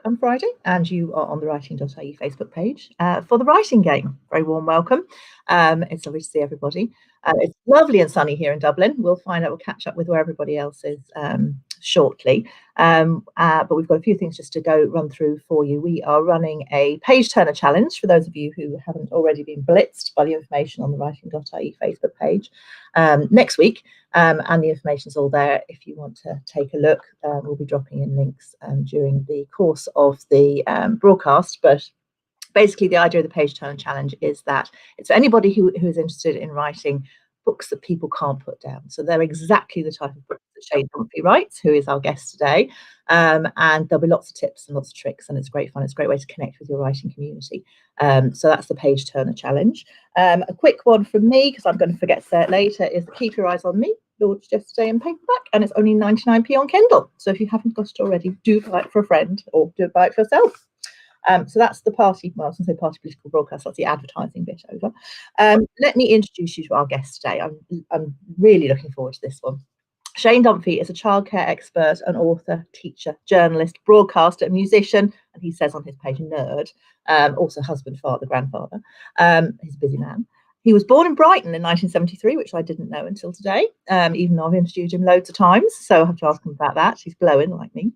on Friday, and you are on the writing.ie Facebook page for the writing game. Very warm welcome. It's lovely to see everybody. It's lovely and sunny here in Dublin. We'll catch up with where everybody else is shortly. But we've got a few things just to run through for you. We are running a page turner challenge for those of you who haven't already been blitzed by the information on the writing.ie Facebook page next week. And the information is all there if you want to take a look. We'll be dropping in links during the course of the broadcast. But basically, the idea of the page turner challenge is that it's for anybody who is interested in writing books that people can't put down. So they're exactly the type of books that Shane Dunphy writes, who is our guest today. And there'll be lots of tips and lots of tricks, and it's great fun. It's a great way to connect with your writing community. So that's the page turner challenge. A quick one from me, because I'm going to forget to say it later, is Keep Your Eyes on Me, launched yesterday in paperback, and it's only 99p on Kindle. So if you haven't got it already, do buy it for a friend or do buy it for yourself. So that's the party, well, I was going to say party political broadcast, that's the advertising bit over. Let me introduce you to our guest today. I'm really looking forward to this one. Shane Dunphy is a childcare expert, an author, teacher, journalist, broadcaster, musician, and he says on his page, nerd, also husband, father, grandfather. He's a busy man. He was born in Brighton in 1973, which I didn't know until today, even though I've interviewed him loads of times, so I have to ask him about that. He's glowing like me.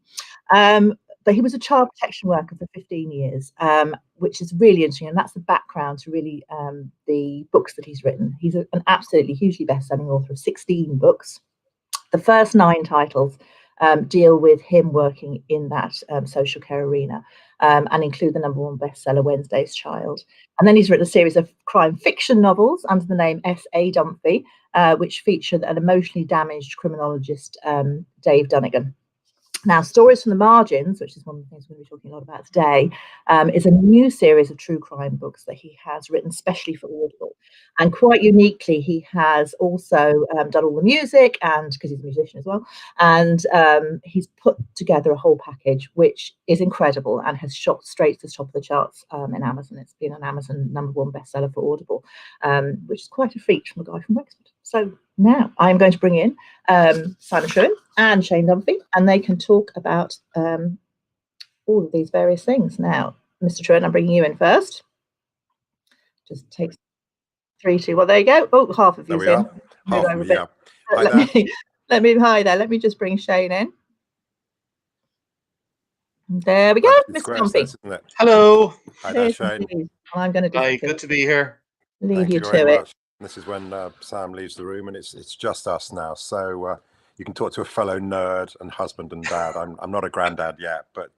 But he was a child protection worker for 15 years, which is really interesting. And that's the background to really the books that he's written. He's an absolutely hugely best-selling author of 16 books. The first 9 titles deal with him working in that social care arena and include the #1 bestseller, Wednesday's Child. And then he's written a series of crime fiction novels under the name SA Dunphy, which featured an emotionally damaged criminologist, David Dunnigan. Now, Stories from the Margins, which is one of the things we're going to be talking a lot about today, is a new series of true crime books that he has written specially for Audible. And quite uniquely, he has also done all the music, and because he's a musician as well, and he's put together a whole package, which is incredible and has shot straight to the top of the charts in Amazon. It's been an Amazon #1 bestseller for Audible, which is quite a feat from a guy from Wexford. So now I'm going to bring in Simon Trewin and Shane Dunphy, and they can talk about all of these various things. Now, Mr. Trewin, I'm bringing you in first. Just takes 3, 2. Well, there you go. Oh, half of you's in. Half of me, yeah. Let me just bring Shane in. There we go, Mr. Dunphy. Hello. Hi there, Shane. I'm going to Hi, good to be here. Leave you to it. This is when Sam leaves the room, and it's just us now. So you can talk to a fellow nerd and husband and dad. I'm not a granddad yet, but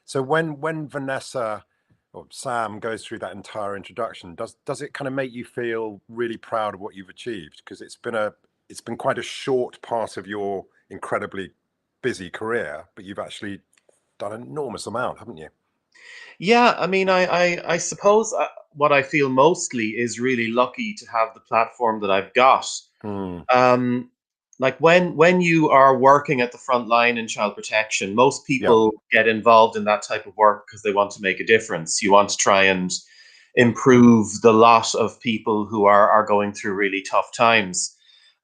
so when Vanessa or Sam goes through that entire introduction, does it kind of make you feel really proud of what you've achieved? Because it's been quite a short part of your incredibly busy career, but you've actually done an enormous amount, haven't you? Yeah, I mean, I suppose what I feel mostly is really lucky to have the platform that I've got. Like when you are working at the front line in child protection, most people get involved in that type of work because they want to make a difference. You want to try and improve the lot of people who are going through really tough times.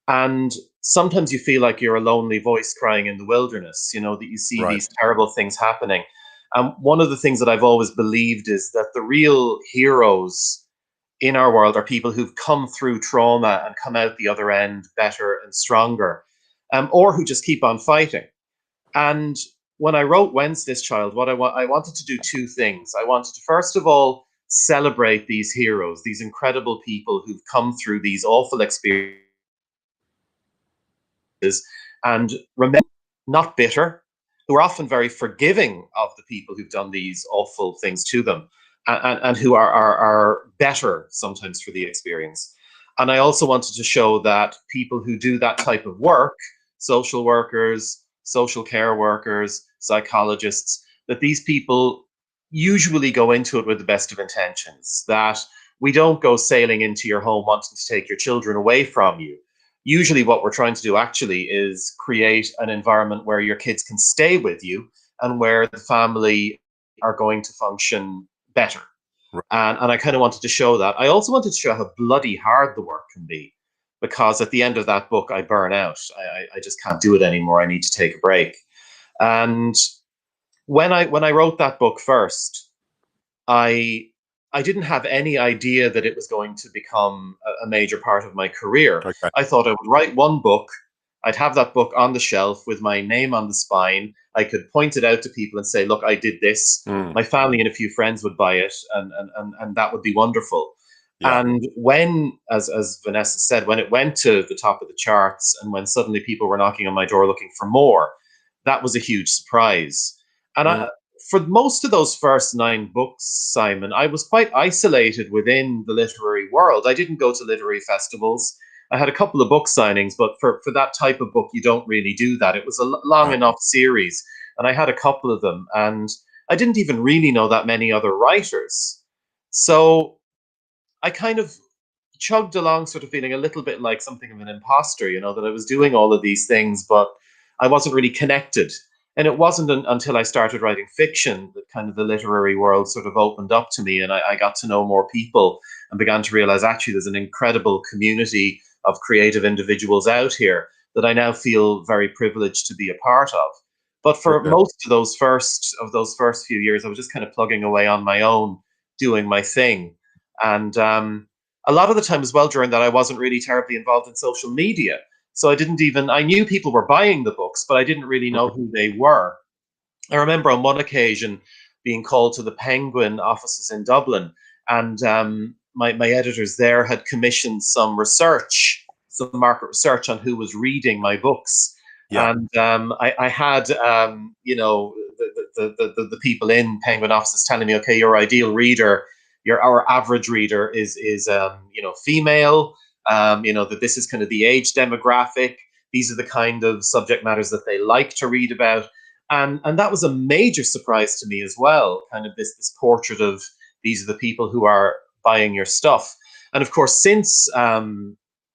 And sometimes you feel like you're a lonely voice crying in the wilderness, you know, that you see these terrible things happening. One of the things that I've always believed is that the real heroes in our world are people who've come through trauma and come out the other end better and stronger, or who just keep on fighting. And when I wrote Wednesday's Child, I wanted to do 2 things. I wanted to, first of all, celebrate these heroes, these incredible people who've come through these awful experiences, and remember, not bitter, who are often very forgiving of the people who've done these awful things to them, and who are better sometimes for the experience. And I also wanted to show that people who do that type of work, social workers, social care workers, psychologists, that these people usually go into it with the best of intentions, that we don't go sailing into your home wanting to take your children away from you. Usually what we're trying to do actually is create an environment where your kids can stay with you and where the family are going to function better. And I kind of wanted to show that. I also wanted to show how bloody hard the work can be, because at the end of that book, I burn out. I just can't do it anymore. I need to take a break. And when I wrote that book first, I didn't have any idea that it was going to become a major part of my career. Okay. I thought I would write one book, I'd have that book on the shelf with my name on the spine. I could point it out to people and say, look, I did this. My family and a few friends would buy it, and that would be wonderful. Yeah. And when, as Vanessa said, when it went to the top of the charts and when suddenly people were knocking on my door looking for more, that was a huge surprise. And for most of those first 9 books, Simon, I was quite isolated within the literary world. I didn't go to literary festivals. I had a couple of book signings, but for that type of book, you don't really do that. It was a long enough series, and I had a couple of them, and I didn't even really know that many other writers. So I kind of chugged along, sort of feeling a little bit like something of an imposter, that I was doing all of these things, but I wasn't really connected. And it wasn't until I started writing fiction that kind of the literary world sort of opened up to me, and I got to know more people and began to realize actually there's an incredible community of creative individuals out here that I now feel very privileged to be a part of. But for most of those first few years, I was just kind of plugging away on my own, doing my thing. And a lot of the time as well during that, I wasn't really terribly involved in social media. So I knew people were buying the books, but I didn't really know who they were. I remember on one occasion being called to the Penguin offices in Dublin, and my editors there had commissioned some market research on who was reading my books. Yeah. And I had, the people in Penguin offices telling me, okay, your ideal reader, our average reader is female. That this is kind of the age demographic. These are the kind of subject matters that they like to read about. And that was a major surprise to me as well, kind of this portrait of these are the people who are buying your stuff. And of course, since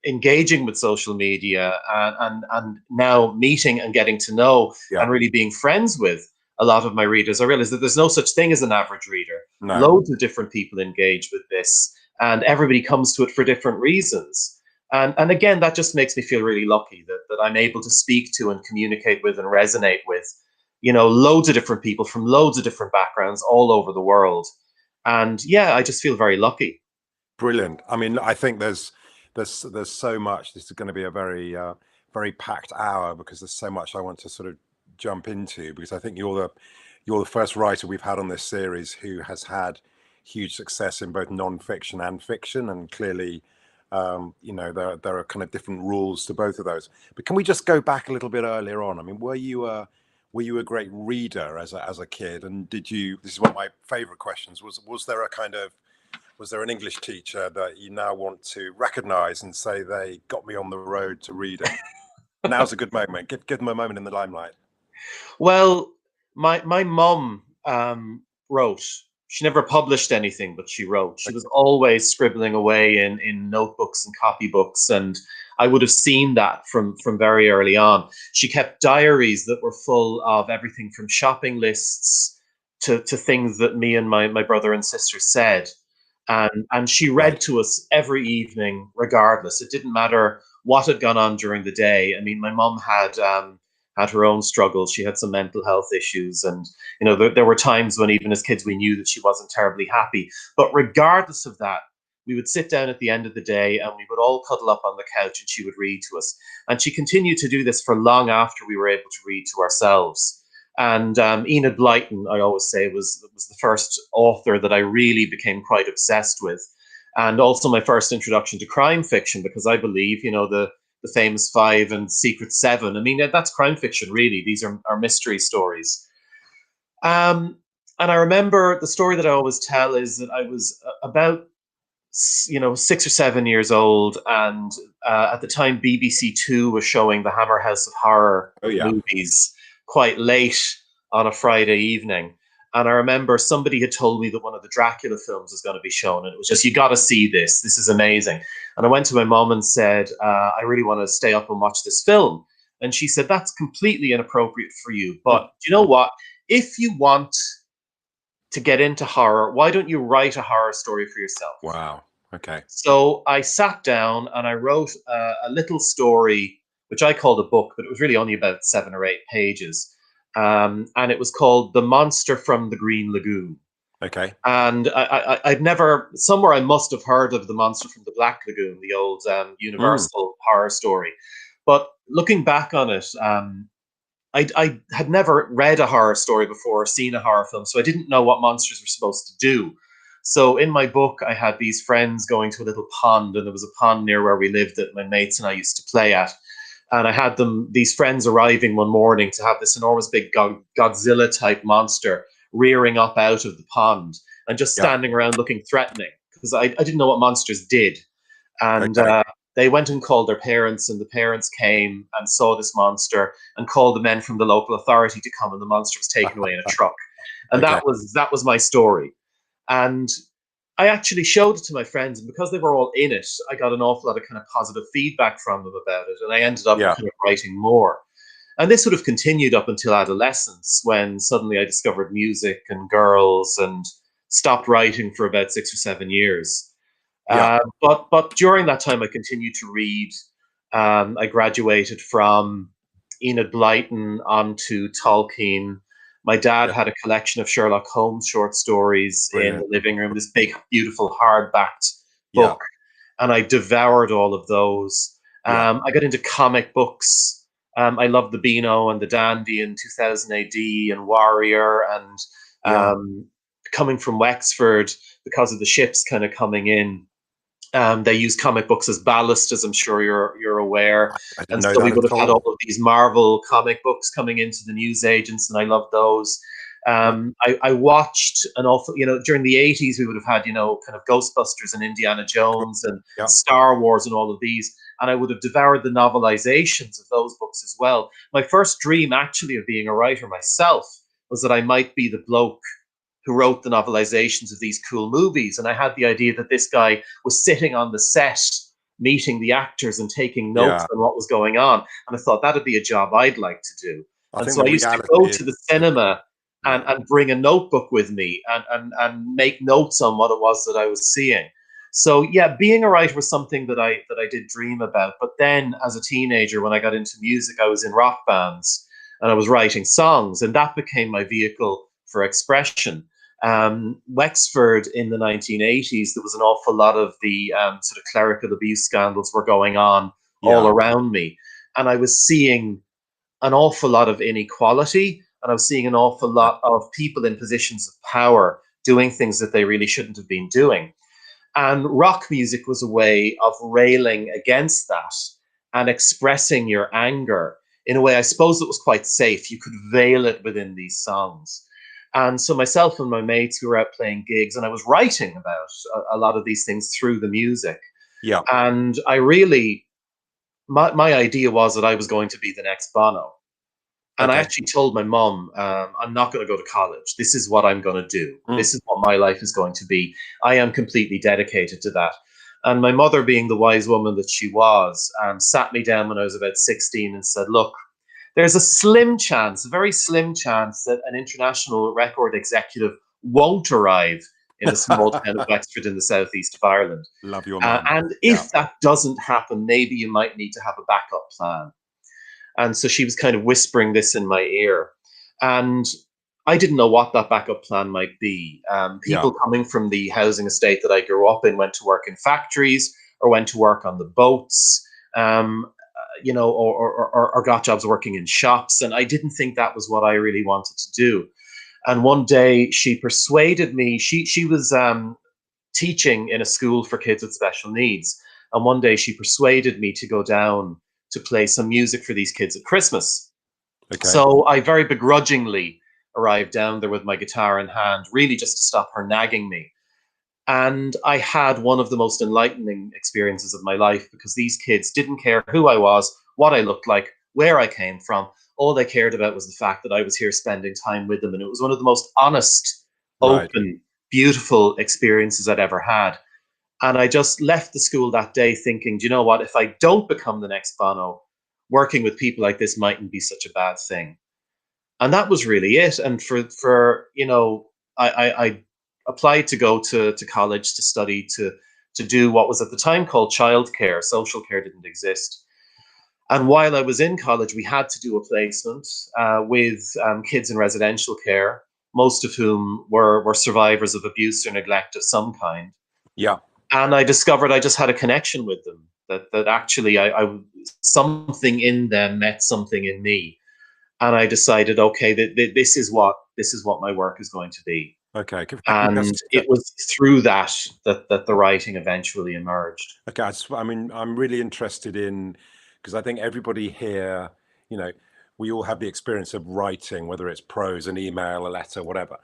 engaging with social media and now meeting and getting to know and really being friends with a lot of my readers, I realized that there's no such thing as an average reader. No. Loads of different people engage with this, and everybody comes to it for different reasons. And again, that just makes me feel really lucky that I'm able to speak to and communicate with and resonate with, loads of different people from loads of different backgrounds all over the world. And yeah, I just feel very lucky. Brilliant. I mean, I think there's so much. This is going to be a very very packed hour because there's so much I want to sort of jump into, because I think you're the first writer we've had on this series who has had huge success in both non-fiction and fiction, and clearly there are kind of different rules to both of those. But can we just go back a little bit earlier on? I mean, were you a great reader as a kid, and this is one of my favorite questions, was there an English teacher that you now want to recognize and say they got me on the road to reading? Now's a good moment. Give them a moment in the limelight. Well, my mum wrote. She never published anything, but she wrote. She was always scribbling away in notebooks and copybooks, and I would have seen that from very early on. She kept diaries that were full of everything from shopping lists to things that me and my brother and sister said. And she read to us every evening, regardless. It didn't matter what had gone on during the day. I mean, my mum had her own struggles. She had some mental health issues, and there were times when even as kids we knew that she wasn't terribly happy. But regardless of that, we would sit down at the end of the day and we would all cuddle up on the couch and she would read to us. And she continued to do this for long after we were able to read to ourselves. And Enid Blyton, I always say, was the first author that I really became quite obsessed with, and also my first introduction to crime fiction, because I believe, the famous 5 and Secret 7. I mean, that's crime fiction, really. These are mystery stories. And I remember the story that I always tell is that I was about 6 or 7 years old, and at the time BBC Two was showing the Hammer House of Horror movies quite late on a Friday evening. And I remember somebody had told me that one of the Dracula films was going to be shown, and it was just, you got to see this. This is amazing. And I went to my mom and said, I really want to stay up and watch this film. And she said, that's completely inappropriate for you. But do you know what? If you want to get into horror, why don't you write a horror story for yourself? Wow. Okay. So I sat down and I wrote a little story, which I called a book, but it was really only about 7 or 8 pages. and it was called The Monster from the Green Lagoon. Okay. And I'd never, somewhere I must have heard of The Monster from the Black Lagoon, the old Universal horror story. But looking back on it, I had never read a horror story before or seen a horror film, so I didn't know what monsters were supposed to do. So in my book, I had these friends going to a little pond, and there was a pond near where we lived that my mates and I used to play at. And I had these friends arriving one morning to have this enormous big Godzilla-type monster rearing up out of the pond and just standing around looking threatening, because I didn't know what monsters did. And they went and called their parents, and the parents came and saw this monster and called the men from the local authority to come, and the monster was taken away in a truck. And that was my story. And I actually showed it to my friends, and because they were all in it, I got an awful lot of kind of positive feedback from them about it, and I ended up kind of writing more. And this would have continued up until adolescence, when suddenly I discovered music and girls and stopped writing for about 6 or 7 years. But during that time, I continued to read. I graduated from Enid Blyton onto Tolkien. My dad had a collection of Sherlock Holmes short stories in the living room, this big, beautiful, hard-backed book, and I devoured all of those. I got into comic books. I loved the Beano and the Dandy in 2000 AD and Warrior, and coming from Wexford, because of the ships kind of coming in, they use comic books as ballast, as I'm sure you're aware. And so we would have had all of these Marvel comic books coming into the newsagents, and I loved those. I watched an awful, during the 80s, we would have had, kind of Ghostbusters and Indiana Jones and Star Wars and all of these. And I would have devoured the novelizations of those books as well. My first dream, actually, of being a writer myself was that I might be the bloke who wrote the novelizations of these cool movies. And I had the idea that this guy was sitting on the set, meeting the actors and taking notes on what was going on. And I thought that'd be a job I'd like to do. And so I used to go to the cinema and bring a notebook with me and make notes on what it was that I was seeing. So yeah, being a writer was something that I did dream about. But then as a teenager, when I got into music, I was in rock bands and I was writing songs, and that became my vehicle for expression. Wexford in the 1980s, there was an awful lot of the sort of clerical abuse scandals were going on all around me. And I was seeing an awful lot of inequality, and I was seeing an awful lot of people in positions of power doing things that they really shouldn't have been doing. And rock music was a way of railing against that and expressing your anger in a way, I suppose, that was quite safe. You could veil it within these songs. And so myself and my mates, we were out playing gigs, and I was writing about a lot of these things through the music. And I really, my idea was that I was going to be the next Bono. And I actually told my mum, I'm not going to go to college. This is what I'm going to do. This is what my life is going to be. I am completely dedicated to that. And my mother, being the wise woman that she was, sat me down when I was about 16 and said, look, there's a slim chance, a very slim chance, that an international record executive won't arrive in a small town of Wexford in the southeast of Ireland. Love your mum. And if that doesn't happen, maybe you might need to have a backup plan. And so she was kind of whispering this in my ear. And I didn't know what that backup plan might be. People coming from the housing estate that I grew up in went to work in factories or went to work on the boats. Or got jobs working in shops. And I didn't think that was what I really wanted to do. And one day she persuaded me, she was teaching in a school for kids with special needs. And one day she persuaded me to go down to play some music for these kids at Christmas. So I very begrudgingly arrived down there with my guitar in hand, really just to stop her nagging me. And I had one of the most enlightening experiences of my life, because these kids didn't care who I was, what I looked like, where I came from. All they cared about was the fact that I was here spending time with them. And it was one of the most honest, open, beautiful experiences I'd ever had. And I just left the school that day thinking, do you know what? If I don't become the next Bono, working with people like this mightn't be such a bad thing. And that was really it. And I applied to go to college to study, to do what was at the time called childcare. Social care didn't exist. And while I was in college, we had to do a placement with kids in residential care, most of whom were survivors of abuse or neglect of some kind. Yeah. And I discovered I just had a connection with them, that actually I something in them met something in me. And I decided, okay, this is what my work is going to be. Okay. And it was through that the writing eventually emerged. Okay. I mean, I'm really interested in, because I think everybody here, you know, we all have the experience of writing, whether it's prose, an email, a letter, whatever.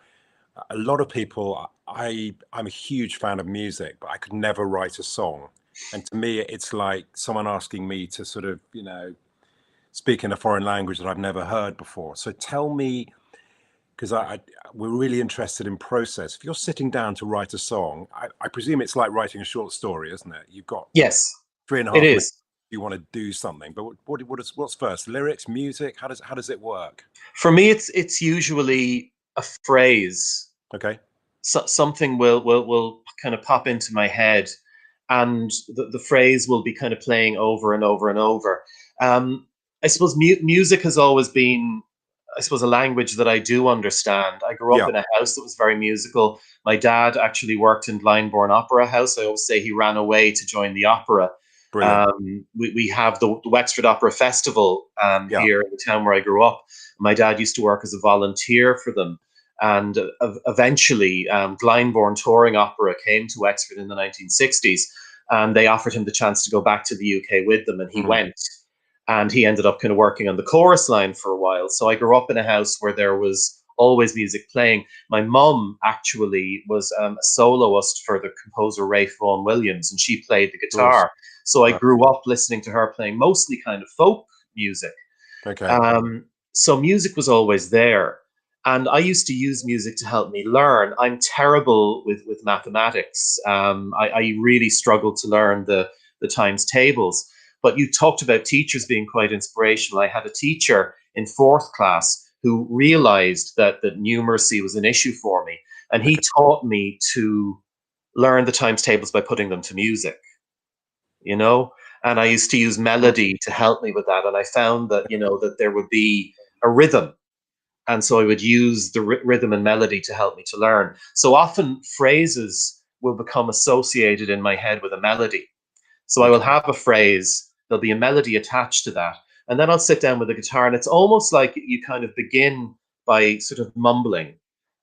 A lot of people, I'm a huge fan of music, but I could never write a song. And to me, it's like someone asking me to sort of, you know, speak in a foreign language that I've never heard before. So tell me, because we're really interested in process. If you're sitting down to write a song, I presume it's like writing a short story, isn't it? You've got Yes, 3.5 it minutes. is. You want to do something, but what's first? Lyrics, music? How does it work? For me, it's usually a phrase. Okay. So, something will kind of pop into my head, and the phrase will be kind of playing over and over and over. I suppose music has always been, I suppose, a language that I do understand. I grew up Yeah. in a house that was very musical. My dad actually worked in Glyndebourne Opera House. I always say he ran away to join the opera. Brilliant. We have the Wexford Opera Festival Yeah. here in the town where I grew up. My dad used to work as a volunteer for them. And eventually, Glyndebourne Touring Opera came to Wexford in the 1960s, and they offered him the chance to go back to the UK with them, and he went. And he ended up kind of working on the chorus line for a while. So I grew up in a house where there was always music playing. My mum actually was a soloist for the composer Ralph Vaughan Williams, and she played the guitar. So I grew up listening to her playing mostly kind of folk music. Okay. So music was always there. And I used to use music to help me learn. I'm terrible with mathematics. I really struggled to learn the times tables. But you talked about teachers being quite inspirational. I had a teacher in fourth class who realized that numeracy was an issue for me. And he taught me to learn the times tables by putting them to music, you know? And I used to use melody to help me with that. And I found that, that there would be a rhythm. And so I would use the rhythm and melody to help me to learn. So often phrases will become associated in my head with a melody. So I will have a phrase, there'll be a melody attached to that. And then I'll sit down with the guitar, and it's almost like you kind of begin by sort of mumbling.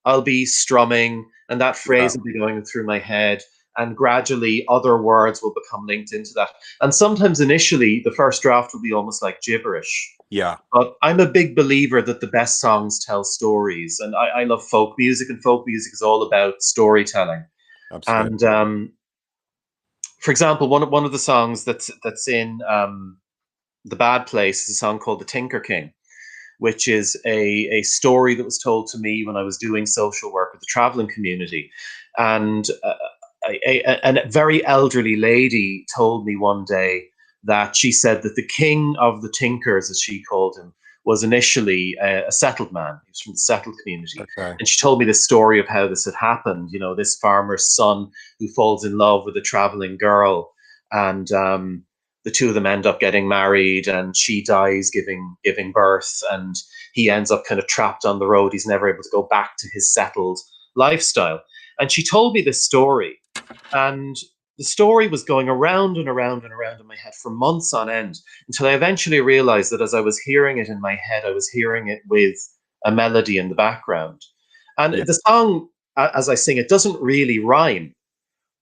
I'll be strumming, and that phrase will be going through my head. And gradually other words will become linked into that. And sometimes initially, the first draft will be almost like gibberish. Yeah. But I'm a big believer that the best songs tell stories. And I love folk music, and folk music is all about storytelling. Absolutely. And for example, one of the songs that's in The Bad Place is a song called The Tinker King, which is a story that was told to me when I was doing social work with the traveling community. And a very elderly lady told me one day that she said that the king of the tinkers, as she called him, was initially a settled man. He was from the settled community. Okay. And she told me the story of how this had happened. This farmer's son who falls in love with a traveling girl, and the two of them end up getting married, and she dies giving birth, and he ends up kind of trapped on the road. He's never able to go back to his settled lifestyle. And she told me this story, and the story was going around and around and around in my head for months on end, until I eventually realized that as I was hearing it in my head, I was hearing it with a melody in the background. And the song, as I sing it, doesn't really rhyme,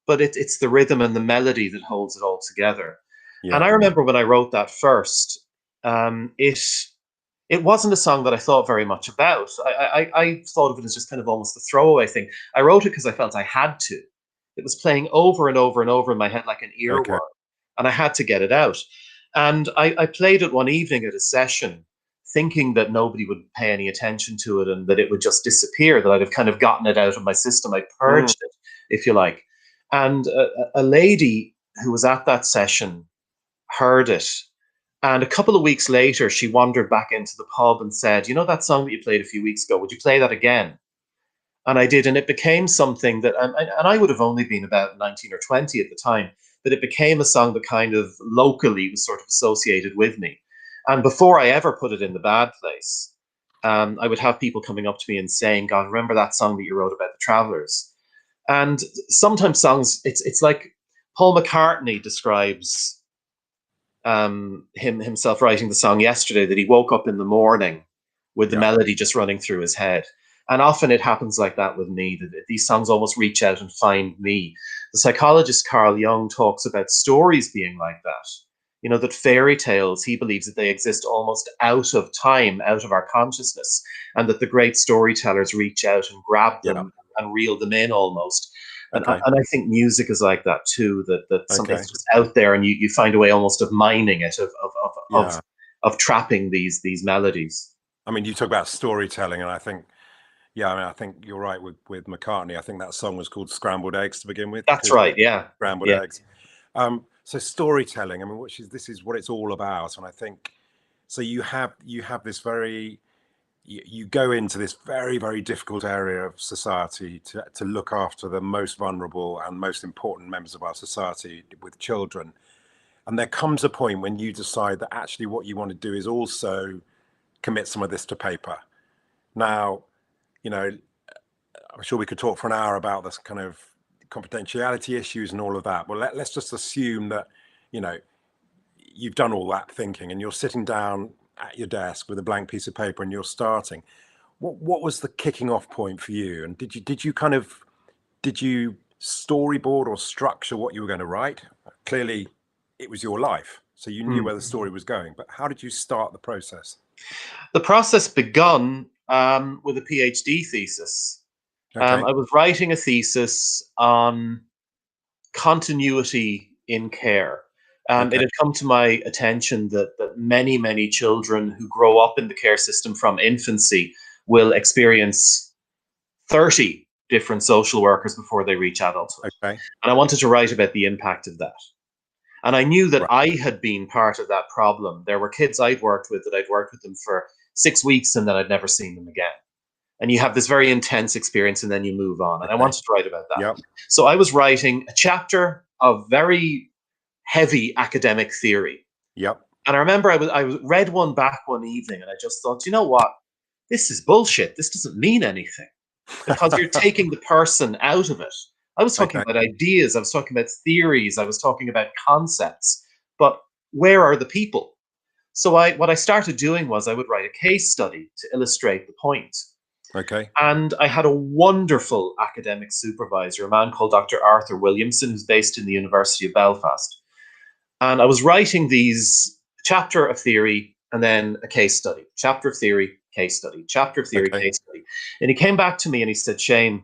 but it's the rhythm and the melody that holds it all together. Yeah. And I remember when I wrote that first, it wasn't a song that I thought very much about. I thought of it as just kind of almost a throwaway thing. I wrote it because I felt I had to. It was playing over and over and over in my head like an earworm, and I had to get it out. And I played it one evening at a session, thinking that nobody would pay any attention to it and that it would just disappear, that I'd have kind of gotten it out of my system. I purged it, if you like. And a lady who was at that session heard it. And a couple of weeks later, she wandered back into the pub and said, that song that you played a few weeks ago, would you play that again? And I did, and it became something that, and I would have only been about 19 or 20 at the time, but it became a song that kind of locally was sort of associated with me. And before I ever put it in the bad place, I would have people coming up to me and saying, God, remember that song that you wrote about the Travelers? And sometimes songs, it's like Paul McCartney describes himself writing the song yesterday, that he woke up in the morning with the melody just running through his head. And often it happens like that with me, that these songs almost reach out and find me. The psychologist Carl Jung talks about stories being like that. You know, that fairy tales, he believes that they exist almost out of time, out of our consciousness, and that the great storytellers reach out and grab them and reel them in almost. And, and I think music is like that too, that something's just out there and you find a way almost of mining it, of trapping these melodies. I mean, you talk about storytelling, and I think, I think you're right with McCartney. I think that song was called Scrambled Eggs to begin with. That's right, yeah. Scrambled Eggs. So storytelling, I mean, this is what it's all about. And I think, so you have this you go into this very, very difficult area of society to look after the most vulnerable and most important members of our society with children. And there comes a point when you decide that actually what you want to do is also commit some of this to paper. Now, you know, I'm sure we could talk for an hour about this kind of confidentiality issues and all of that. Well, let's just assume that, you know, you've done all that thinking and you're sitting down at your desk with a blank piece of paper and you're starting. What was the kicking off point for you? And did you storyboard or structure what you were going to write? Clearly it was your life, so you knew where the story was going, but how did you start the process? The process begun with a PhD thesis. I was writing a thesis on continuity in care. It had come to my attention that many, many children who grow up in the care system from infancy will experience 30 different social workers before they reach adulthood. And I wanted to write about the impact of that. And I knew that I had been part of that problem. There were kids I'd worked with that I'd worked with them for 6 weeks and then I'd never seen them again. And you have this very intense experience and then you move on. And I wanted to write about that. So I was writing a chapter of very heavy academic theory. And I remember I read one back one evening and I just thought, you know what? This is bullshit. This doesn't mean anything because you're taking the person out of it. I was talking about ideas. I was talking about theories. I was talking about concepts. But where are the people? So what I started doing was I would write a case study to illustrate the point. And I had a wonderful academic supervisor, a man called Dr. Arthur Williamson, who's based in the University of Belfast. And I was writing these chapter of theory and then a case study, chapter of theory, case study, chapter of theory, case study. And he came back to me and he said, Shane,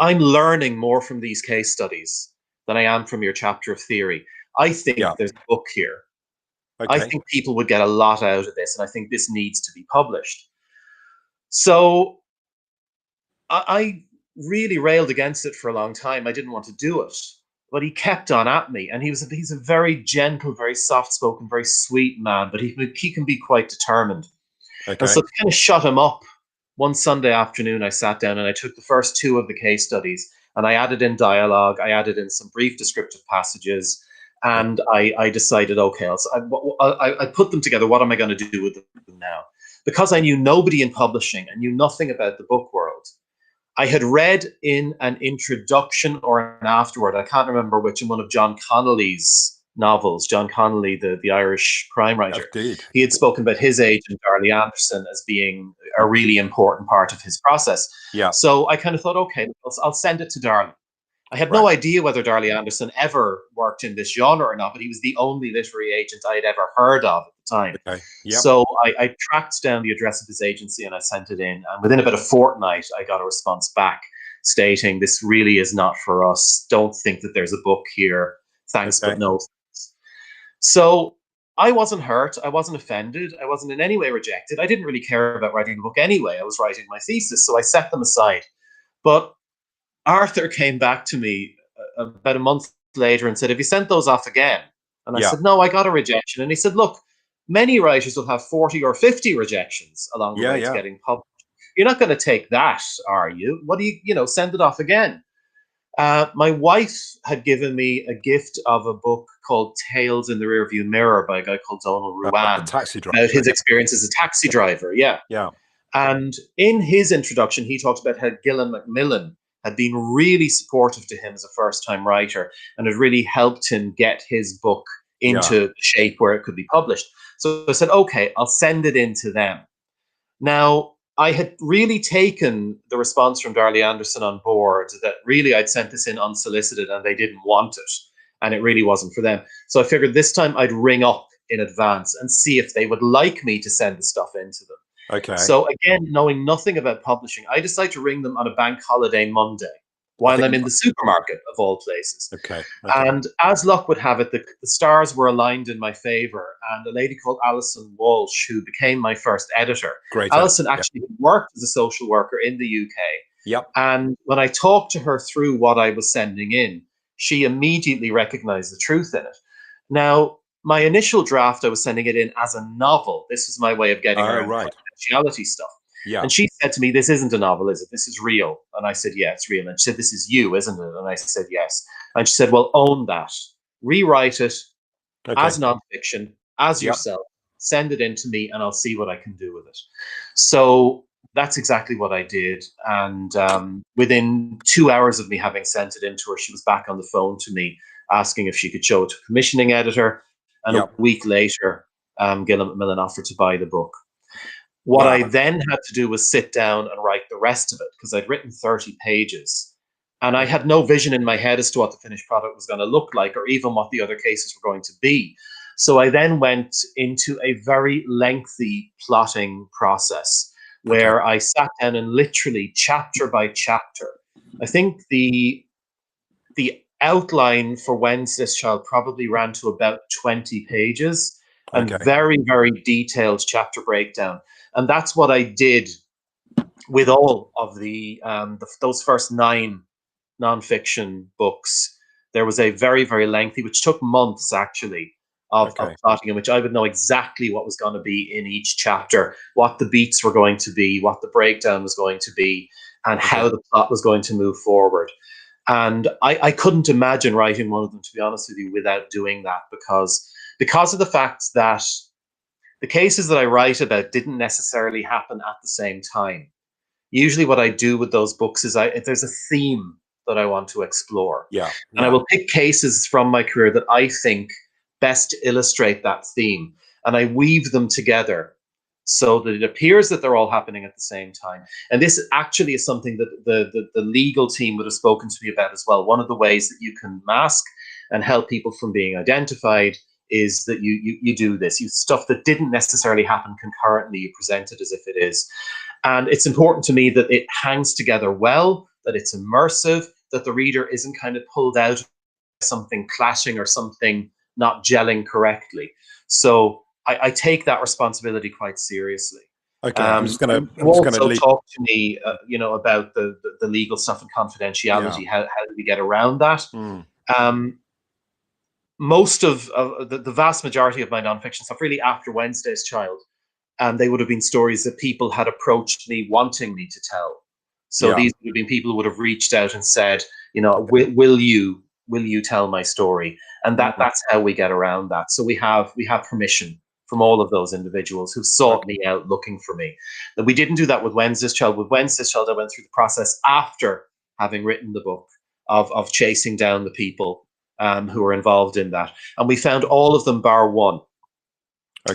I'm learning more from these case studies than I am from your chapter of theory. I think there's a book here. I think people would get a lot out of this, and I think this needs to be published. So I really railed against it for a long time. I didn't want to do it, but he kept on at me, and he's a very gentle, very soft-spoken, very sweet man, but he can be quite determined. And so to kind of shut him up, one Sunday afternoon, I sat down and I took the first 2 of the case studies and I added in dialogue. I added in some brief descriptive passages, and I decided, okay, I put them together. What am I going to do with them now? Because I knew nobody in publishing and knew nothing about the book world. I had read in an introduction or an afterword, I can't remember which, in one of John Connolly's novels. John Connolly, the Irish crime writer. He had spoken about his agent, Darley Anderson, as being a really important part of his process. So I kind of thought, okay, I'll send it to Darley. I had no idea whether Darley Anderson ever worked in this genre or not, but he was the only literary agent I had ever heard of at the time. So I tracked down the address of his agency and I sent it in. And within about a fortnight, I got a response back stating, this really is not for us. Don't think that there's a book here. Thanks, but no thanks. So I wasn't hurt. I wasn't offended. I wasn't in any way rejected. I didn't really care about writing a book anyway. I was writing my thesis, so I set them aside. But Arthur came back to me about a month later and said, have you sent those off again? And I said, no, I got a rejection. And he said, look, many writers will have 40 or 50 rejections along the way to getting published. You're not going to take that, are you? What do you send it off again? My wife had given me a gift of a book called Tales in the Rearview Mirror by a guy called Donald Ruan, the taxi driver, about his experience as a taxi driver. Yeah. Yeah. And in his introduction, he talked about how Gillan Macmillan had been really supportive to him as a first-time writer and had really helped him get his book into shape where it could be published. So I said, okay, I'll send it in to them. Now, I had really taken the response from Darley Anderson on board that really I'd sent this in unsolicited and they didn't want it. And it really wasn't for them. So I figured this time I'd ring up in advance and see if they would like me to send the stuff into them. Okay. So again, knowing nothing about publishing, I decided to ring them on a bank holiday Monday while I'm in the supermarket, of all places. Okay. And as luck would have it, the stars were aligned in my favor. And a lady called Alison Walsh, who became my first editor. Great. Alison actually worked as a social worker in the UK. Yep. And when I talked to her through what I was sending in, she immediately recognized the truth in it. Now, my initial draft, I was sending it in as a novel. This was my way of getting around confidentiality stuff. Yeah. And she said to me, "This isn't a novel, is it? This is real." And I said, "Yeah, it's real." And she said, "This is you, isn't it?" And I said, "Yes." And she said, "Well, own that. Rewrite it as nonfiction, as yourself. Send it in to me and I'll see what I can do with it." So that's exactly what I did. And within 2 hours of me having sent it in to her, she was back on the phone to me asking if she could show it to a commissioning editor. And a week later, Gillan Macmillan offered to buy the book. What I then had to do was sit down and write the rest of it, because I'd written 30 pages. And I had no vision in my head as to what the finished product was going to look like, or even what the other cases were going to be. So I then went into a very lengthy plotting process where I sat down and literally chapter by chapter. I think the outline for Wednesday's Child probably ran to about 20 pages and very, very detailed chapter breakdown. And that's what I did with all of those first 9 nonfiction books. There was a very, very lengthy, which took months actually, of plotting, in which I would know exactly what was going to be in each chapter, what the beats were going to be, what the breakdown was going to be, and how the plot was going to move forward. And I couldn't imagine writing one of them, to be honest with you, without doing that, because of the fact that the cases that I write about didn't necessarily happen at the same time. Usually what I do with those books is if there's a theme that I want to explore. And I will pick cases from my career that I think best illustrate that theme. And I weave them together so that it appears that they're all happening at the same time. And this actually is something that the legal team would have spoken to me about as well. One of the ways that you can mask and help people from being identified is that you do this. You stuff that didn't necessarily happen concurrently, you present it as if it is. And it's important to me that it hangs together well, that it's immersive, that the reader isn't kind of pulled out of something clashing or something not gelling correctly. So I take that responsibility quite seriously. I'm just going to talk to me, about the legal stuff and confidentiality. How do we get around that? Most of the vast majority of my nonfiction stuff, really after Wednesday's Child, they would have been stories that people had approached me wanting me to tell. So these would have been people who would have reached out and said, will you tell my story? And that's how we get around that. So we have permission from all of those individuals who sought me out looking for me. But we didn't do that with Wednesday's Child. With Wednesday's Child, I went through the process after having written the book of chasing down the people who were involved in that. And we found all of them bar one.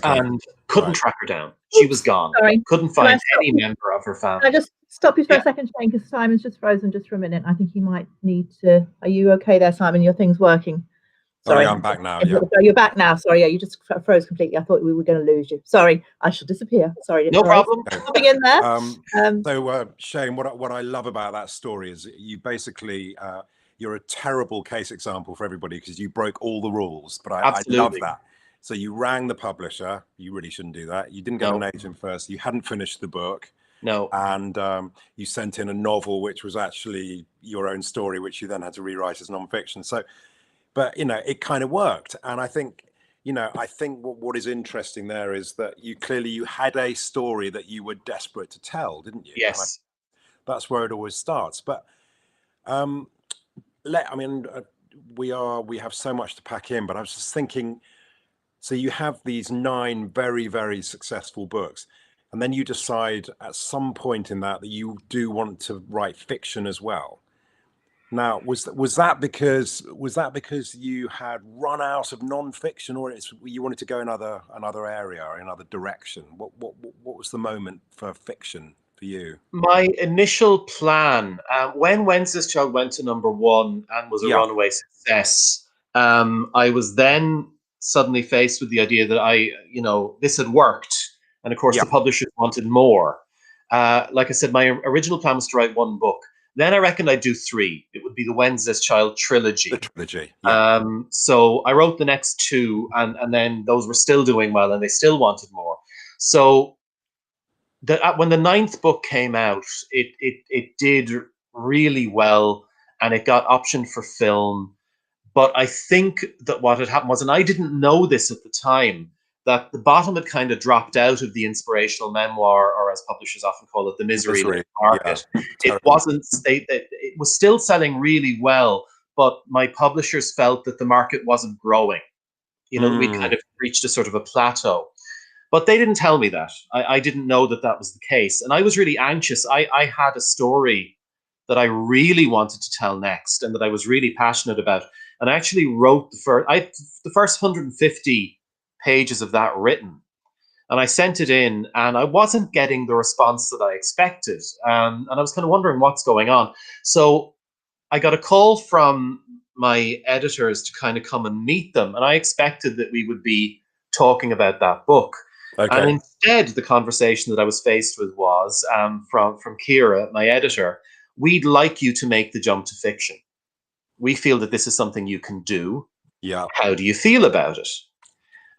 And couldn't track her down. She was gone. Couldn't find any member of her family. Can I just stop you for a second, Shane, because Simon's just frozen just for a minute. I think he might need to... Are you okay there, Simon? Your thing's working. Sorry, I'm back now. Oh, you're back now. Sorry, you just froze completely. I thought we were going to lose you. Sorry, I shall disappear. Sorry. No problem. Coming in there. So, Shane, what I love about that story is you basically... you're a terrible case example for everybody because you broke all the rules, but I love that. So you rang the publisher. You really shouldn't do that. You didn't get an agent first. You hadn't finished the book. No. And you sent in a novel, which was actually your own story, which you then had to rewrite as nonfiction. So, but, it kind of worked. And I think, what is interesting there is that you had a story that you were desperate to tell, didn't you? Yes. That's where it always starts. But I mean, we have so much to pack in, but I was just thinking, so you have these 9 very, very successful books, and then you decide at some point in that you do want to write fiction as well. Now, was that because you had run out of non-fiction, or you wanted to go another area or another direction? What was the moment for fiction for you? My initial plan, when Wednesday's Child went to #1 and was a Yeah, runaway success, I was then suddenly faced with the idea that this had worked, and of course yeah, the publishers wanted more. Like I said, my original plan was to write 1 book. Then I reckoned I'd do 3. It would be the Wednesday's Child the trilogy. trilogy. Yeah, So I wrote the next 2, and then those were still doing well, and they still wanted more. So when the 9th book came out, it did really well, and it got optioned for film. But I think that what had happened was, and I didn't know this at the time, that the bottom had kind of dropped out of the inspirational memoir, or as publishers often call it, the misery misery. Yeah, market. It terrible. wasn't. It was still selling really well, but my publishers felt that the market wasn't growing. We'd kind of reached a sort of a plateau. But they didn't tell me that. I didn't know that that was the case. And I was really anxious. I had a story that I really wanted to tell next and that I was really passionate about. And I actually wrote the first 150 pages of that written. And I sent it in, and I wasn't getting the response that I expected. And I was kind of wondering what's going on. So I got a call from my editors to kind of come and meet them. And I expected that we would be talking about that book. And Okay. instead, the conversation that I was faced with was from Kira, my editor. We'd like you to make the jump to fiction. We feel that this is something you can do. Yeah. How do you feel about it?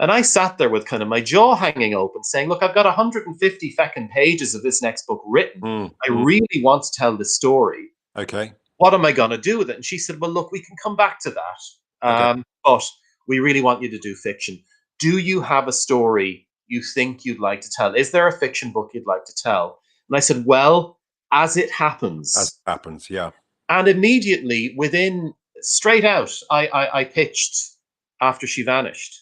And I sat there with kind of my jaw hanging open, saying, look, I've got 150 feckin' pages of this next book written. I really want to tell this story. Okay. What am I going to do with it? And she said, well, look, we can come back to that. Okay. But we really want you to do fiction. Do you have a story you think you'd like to tell? Is there a fiction book you'd like to tell? And I said, well, as it happens. As it happens, yeah. And immediately, straight out, I pitched After She Vanished.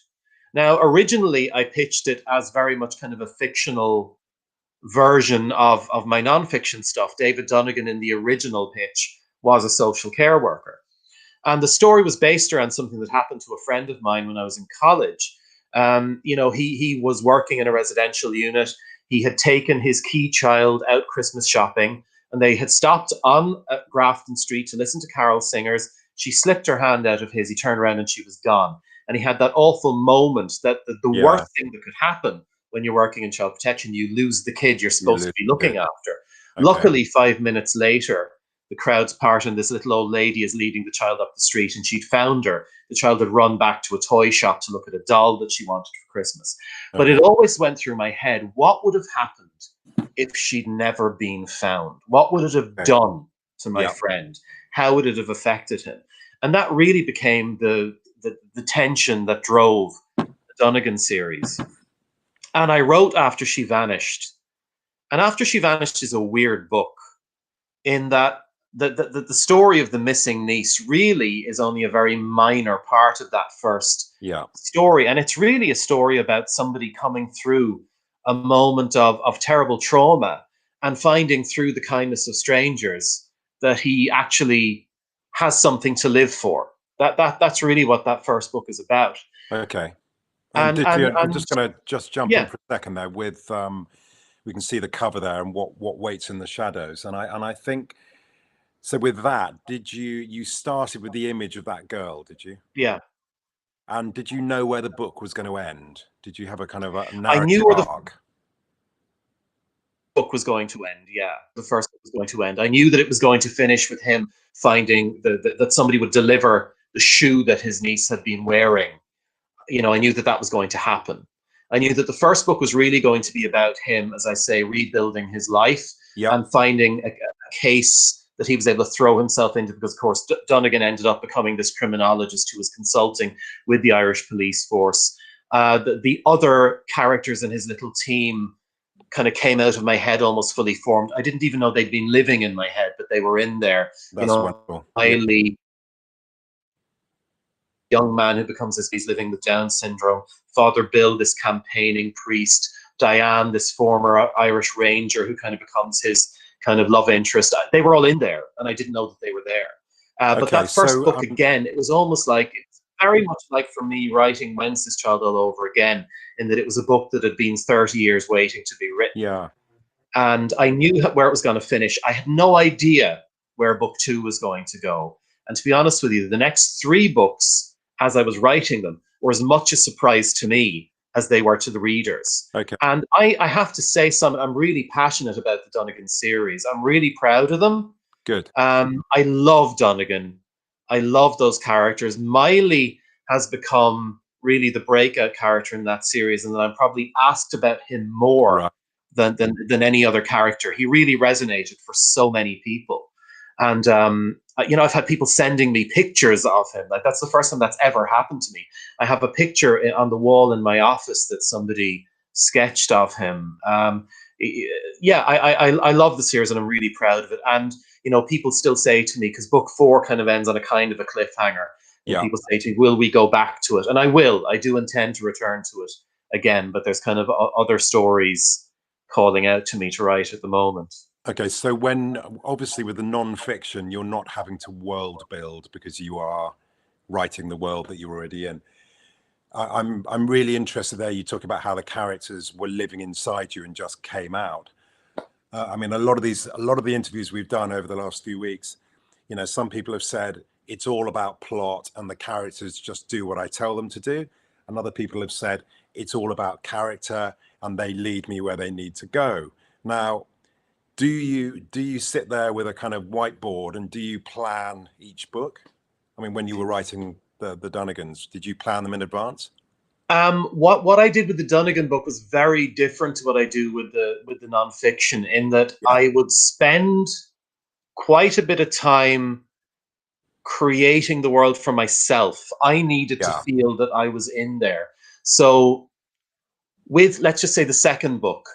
Now, originally, I pitched it as very much kind of a fictional version of my nonfiction stuff. David Dunnigan in the original pitch was a social care worker. And the story was based around something that happened to a friend of mine when I was in college. He was working in a residential unit. He had taken his key child out Christmas shopping, and they had stopped on Grafton Street to listen to carol singers. She slipped her hand out of his. He turned around and she was gone. And he had that awful moment that the worst thing that could happen when you're working in child protection, you lose the kid you're supposed to be looking after. Okay. Luckily, 5 minutes later, the crowd's part and this little old lady is leading the child up the street, and she'd found her. The child had run back to a toy shop to look at a doll that she wanted for Christmas. Okay. But it always went through my head, what would have happened if she'd never been found? What would it have done to my friend? How would it have affected him? And that really became the tension that drove the Dunnigan series. And I wrote After She Vanished. And After She Vanished is a weird book in that the story of the missing niece really is only a very minor part of that first story. And it's really a story about somebody coming through a moment of terrible trauma and finding through the kindness of strangers that he actually has something to live for. That's really what that first book is about. Okay. I'm just going to jump in for a second there with we can see the cover there and what waits in the shadows, and I think so. With that, did you started with the image of that girl? Did you? Yeah. And did you know where the book was going to end? Did you have a kind of a narrative I knew where arc? The book was going to end. Yeah, the first book was going to end. I knew that it was going to finish with him finding that somebody would deliver the shoe that his niece had been wearing. I knew that was going to happen. I knew that the first book was really going to be about him, as I say, rebuilding his life and finding a case that he was able to throw himself into, because, of course, Dunnigan ended up becoming this criminologist who was consulting with the Irish police force. The other characters in his little team kind of came out of my head almost fully formed. I didn't even know they'd been living in my head, but they were in there. That's wonderful. Highly young man who becomes this, he's living with Down syndrome. Father Bill, this campaigning priest. Diane, this former Irish ranger who kind of becomes his kind of love interest. They were all in there, and I didn't know that they were there. But Okay, that first so book, again, it was almost like, it's very much like for me writing Wednesday's Child all over again, in that it was a book that had been 30 years waiting to be written. yeah, And I knew where it was going to finish. I had no idea where book 2 was going to go. And to be honest with you, the next 3 books, as I was writing them, were as much a surprise to me as they were to the readers. okay, And I have to say, I'm really passionate about the Dunnigan series. I'm really proud of them. good. I love Dunnigan. I love those characters. Miley has become really the breakout character in that series, and I'm probably asked about him more Right. than any other character. He really resonated for so many people. And I've had people sending me pictures of him. Like, that's the first time that's ever happened to me. I have a picture on the wall in my office that somebody sketched of him. I love the series, and I'm really proud of it. And people still say to me, because book 4 kind of ends on a kind of a cliffhanger, and Yeah. people say to me, will we go back to it? And I will. I do intend to return to it again, but there's kind of other stories calling out to me to write at the moment. Okay, so when, obviously with the non-fiction, you're not having to world build because you are writing the world that you're already in. I'm really interested there. You talk about how the characters were living inside you and just came out. I mean, a lot of the interviews we've done over the last few weeks, some people have said it's all about plot and the characters just do what I tell them to do. And other people have said it's all about character and they lead me where they need to go. Now, do you sit there with a kind of whiteboard and do you plan each book? I mean, when you were writing the Dunnigans, did you plan them in advance? What I did with the Dunnigan book was very different to what I do with the nonfiction, in that I would spend quite a bit of time creating the world for myself. I needed to feel that I was in there. So with, let's just say, the second book,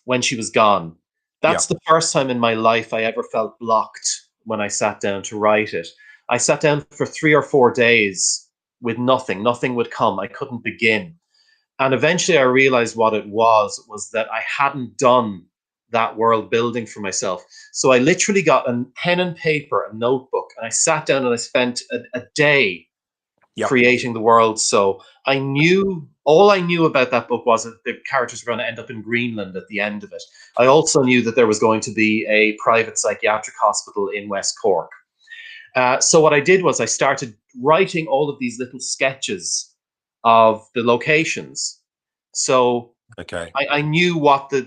When She Was Gone, that's the first time in my life I ever felt blocked when I sat down to write it. I sat down for 3 or 4 days with nothing. Nothing would come. I couldn't begin. And eventually I realized what it was that I hadn't done that world building for myself. So I literally got a pen and paper, a notebook, and I sat down and I spent a day creating the world. So all I knew about that book was that the characters were going to end up in Greenland at the end of it. I also knew that there was going to be a private psychiatric hospital in West Cork. So what I did was I started writing all of these little sketches of the locations. So I knew what the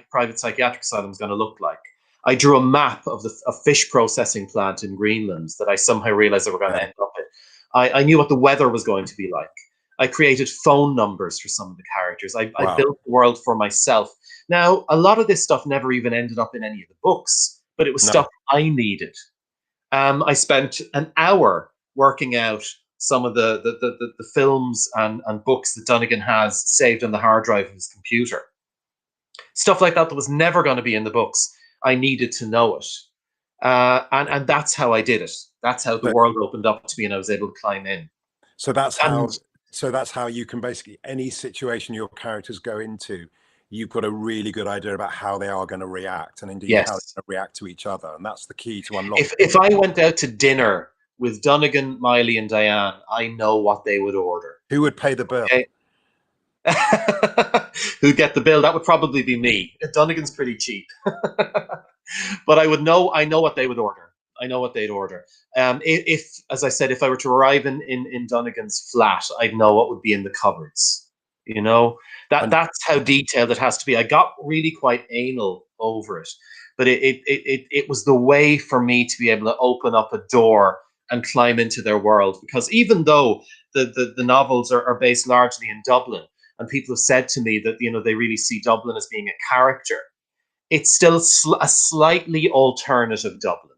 private psychiatric asylum was going to look like. I drew a map of a fish processing plant in Greenland that I somehow realized they were going to end up in. I knew what the weather was going to be like. I created phone numbers for some of the characters. I built the world for myself. Now, a lot of this stuff never even ended up in any of the books, but it was stuff I needed. I spent an hour working out some of the films and books that Dunnigan has saved on the hard drive of his computer. Stuff like that was never going to be in the books. I needed to know it. And that's how I did it. That's how the world opened up to me and I was able to climb in. So that's how you can basically, any situation your characters go into, you've got a really good idea about how they are going to react, and indeed how they're going to react to each other. And that's the key to unlock. If I went out to dinner with Dunnigan, Miley, and Diane, I know what they would order. Who would pay the bill? Okay. Who'd get the bill? That would probably be me. Dunnigan's pretty cheap. But I know what they would order. I know what they'd order. If, as I said, if I were to arrive in Dunnigan's flat, I'd know what would be in the cupboards. That's how detailed it has to be. I got really quite anal over it, but it was the way for me to be able to open up a door and climb into their world. Because even though the novels are based largely in Dublin, and people have said to me that they really see Dublin as being a character, it's still a slightly alternative Dublin.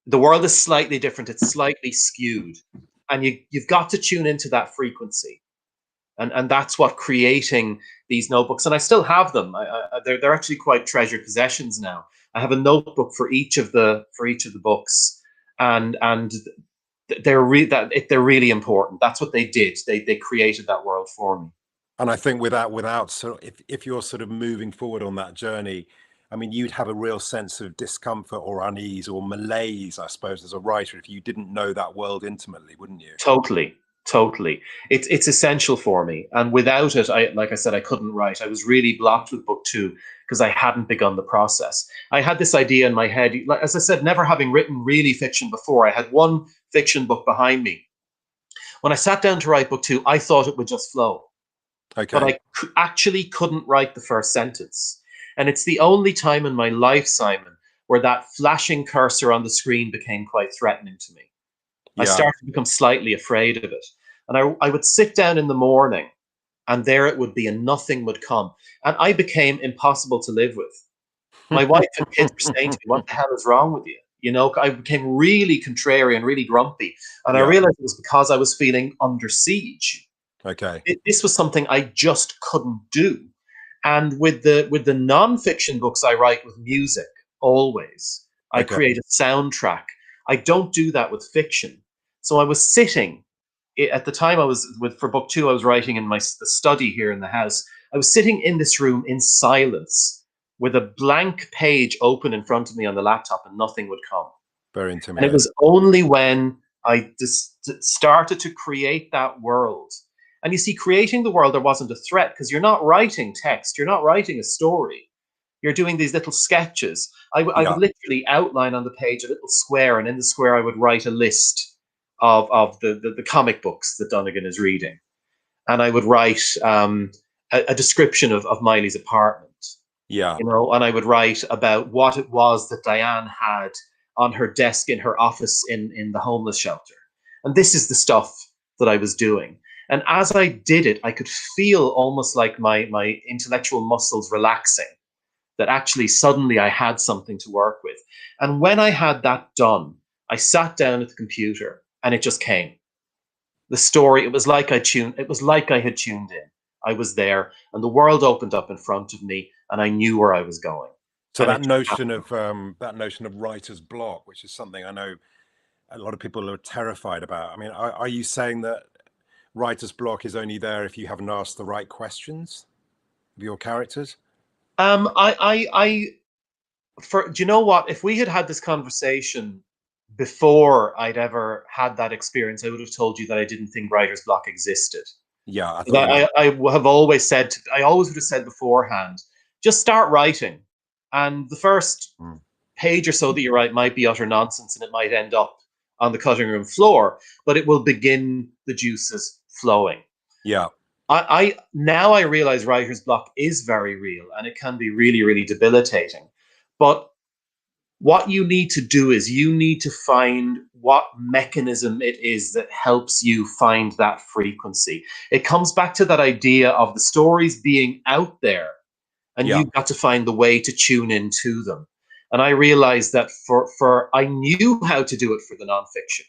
The world is slightly different. It's slightly skewed, and you've got to tune into that frequency. And that's what creating these notebooks, and I still have them. They're actually quite treasured possessions now. I have a notebook for each of the books, and they're really important. That's what they did. They created that world for me. And I think without sort of, if you're sort of moving forward on that journey, I mean, you'd have a real sense of discomfort or unease or malaise, I suppose, as a writer, if you didn't know that world intimately, wouldn't you? Totally. It's essential for me. And without it, like I said, I couldn't write. I was really blocked with book 2 because I hadn't begun the process. I had this idea in my head, like, as I said, never having written really fiction before. I had one fiction book behind me. When I sat down to write book 2, I thought it would just flow. Okay. But I actually couldn't write the first sentence. And it's the only time in my life, Simon, where that flashing cursor on the screen became quite threatening to me. I started to become slightly afraid of it. And I would sit down in the morning and there it would be and nothing would come. And I became impossible to live with. My wife and kids were saying to me, what the hell is wrong with you? You know, I became really contrary and really grumpy. And I realized it was because I was feeling under siege. Okay. This was something I just couldn't do. And with the non-fiction books I write with music, always. I create a soundtrack. I don't do that with fiction. So I was sitting, at the time for book 2, I was writing in the study here in the house. I was sitting in this room in silence with a blank page open in front of me on the laptop and nothing would come. Very intimidating. And it was only when I started to create that world. And you see, creating the world, there wasn't a threat because you're not writing text. You're not writing a story. You're doing these little sketches. I would literally outline on the page a little square, and in the square I would write a list of the comic books that Dunnigan is reading. And I would write a description of Miley's apartment. Yeah. You know, and I would write about what it was that Diane had on her desk in her office in the homeless shelter. And this is the stuff that I was doing. And as I did it, I could feel almost like my intellectual muscles relaxing, that actually suddenly I had something to work with. And when I had that done, I sat down at the computer and it just came. The story, it was like I had tuned in. I was there and the world opened up in front of me and I knew where I was going. So that notion of writer's block, which is something I know a lot of people are terrified about. I mean, are you saying that writer's block is only there if you haven't asked the right questions of your characters? Do you know what? If we had this conversation before I'd ever had that experience, I would have told you that I didn't think writer's block existed. Yeah, I have always said, I always would have said beforehand, just start writing. And the first page or so that you write might be utter nonsense and it might end up on the cutting room floor, but it will begin the juices flowing. Yeah. Now I realize writer's block is very real and it can be really, really debilitating. But what you need to do is you need to find what mechanism it is that helps you find that frequency. It comes back to that idea of the stories being out there and you've got to find the way to tune into them. And I realized that I knew how to do it for the nonfiction,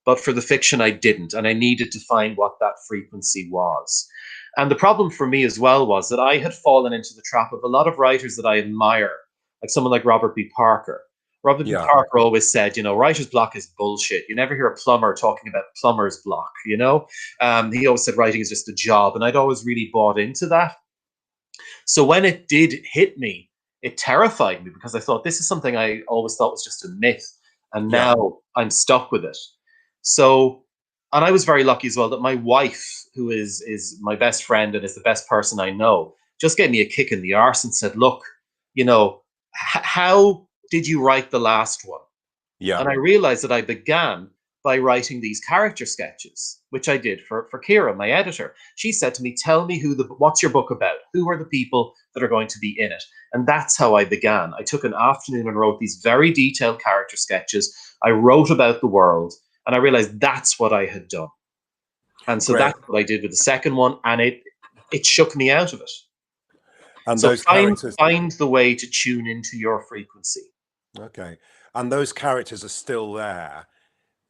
but for the fiction I didn't. And I needed to find what that frequency was. And the problem for me as well was that I had fallen into the trap of a lot of writers that I admire, like someone like Robert B. Parker. Robert B. Parker always said, you know, writer's block is bullshit. You never hear a plumber talking about plumber's block, you know? He always said writing is just a job. And I'd always really bought into that. So when it did hit me, it terrified me because I thought this is something I always thought was just a myth. And now I'm stuck with it. So, and I was very lucky as well that my wife, who is my best friend and is the best person I know, just gave me a kick in the arse and said, look, you know, how did you write the last one? Yeah. And I realized that I began by writing these character sketches, which I did for Kira, my editor. She said to me, tell me what's your book about? Who are the people that are going to be in it? And that's how I began. I took an afternoon and wrote these very detailed character sketches. I wrote about the world and I realized that's what I had done. And so that's what I did with the second one. And it shook me out of it. And so find the way to tune into your frequency. Okay. And those characters are still there.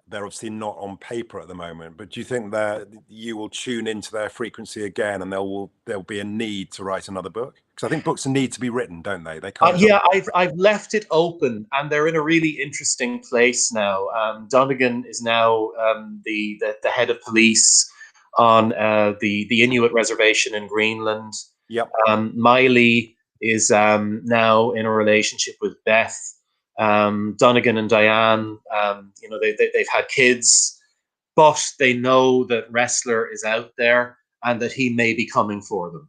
They're obviously not on paper at the moment, but do you think that you will tune into their frequency again and there'll be a need to write another book? Because I think books need to be written, don't they? They can't. Yeah, I've left it open, and they're in a really interesting place now. Dunnigan is now the head of police on the Inuit reservation in Greenland. Yep. Miley is now in a relationship with Beth. Dunnigan and Diane, they've had kids, but they know that Wrestler is out there and that he may be coming for them.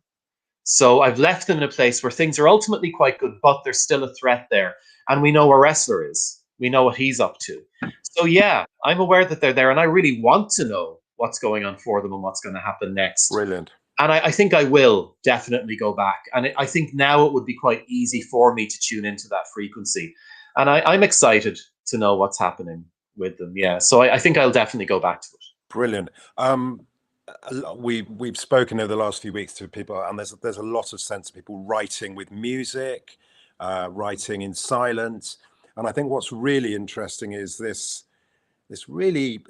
So I've left them in a place where things are ultimately quite good, but there's still a threat there. And we know where Wrestler is. We know what he's up to. So yeah, I'm aware that they're there, and I really want to know what's going on for them and what's going to happen next. Brilliant. And I think I will definitely go back. And I think now it would be quite easy for me to tune into that frequency. And I'm excited to know what's happening with them. Yeah. So I think I'll definitely go back to it. Brilliant. We've spoken over the last few weeks to people, and there's a lot of sense of people writing with music, writing in silence. And I think what's really interesting is this really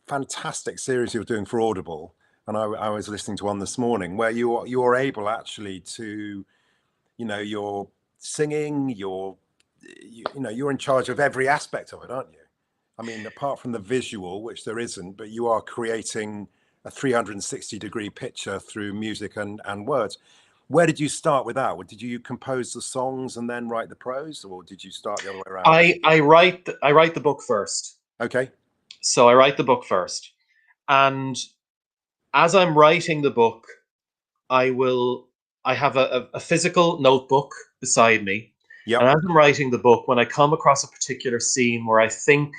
fantastic series you're doing for Audible. And I was listening to one this morning where you're able actually to, you're singing, you're in charge of every aspect of it, aren't you? I mean, apart from the visual, which there isn't, but you are creating a 360-degree picture through music and words. Where did you start with that? Did you compose the songs and then write the prose, or did you start the other way around? I write the book first. Okay. So I write the book first, and as I'm writing the book, I have a physical notebook beside me. Yeah. And as I'm writing the book, when I come across a particular scene where I think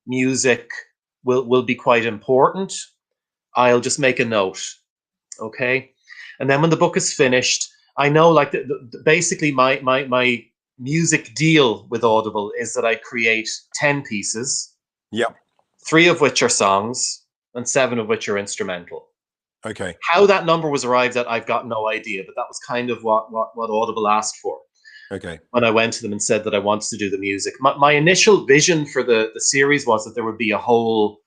music will be quite important, I'll just make a note. Okay. And then when the book is finished, I know, like, basically my music deal with Audible is that I create 10 pieces. Yeah. 3 of which are songs and 7 of which are instrumental. Okay. How that number was arrived at, I've got no idea, but that was kind of what Audible asked for. Okay. When I went to them and said that I wanted to do the music. My initial vision for the series was that there would be a whole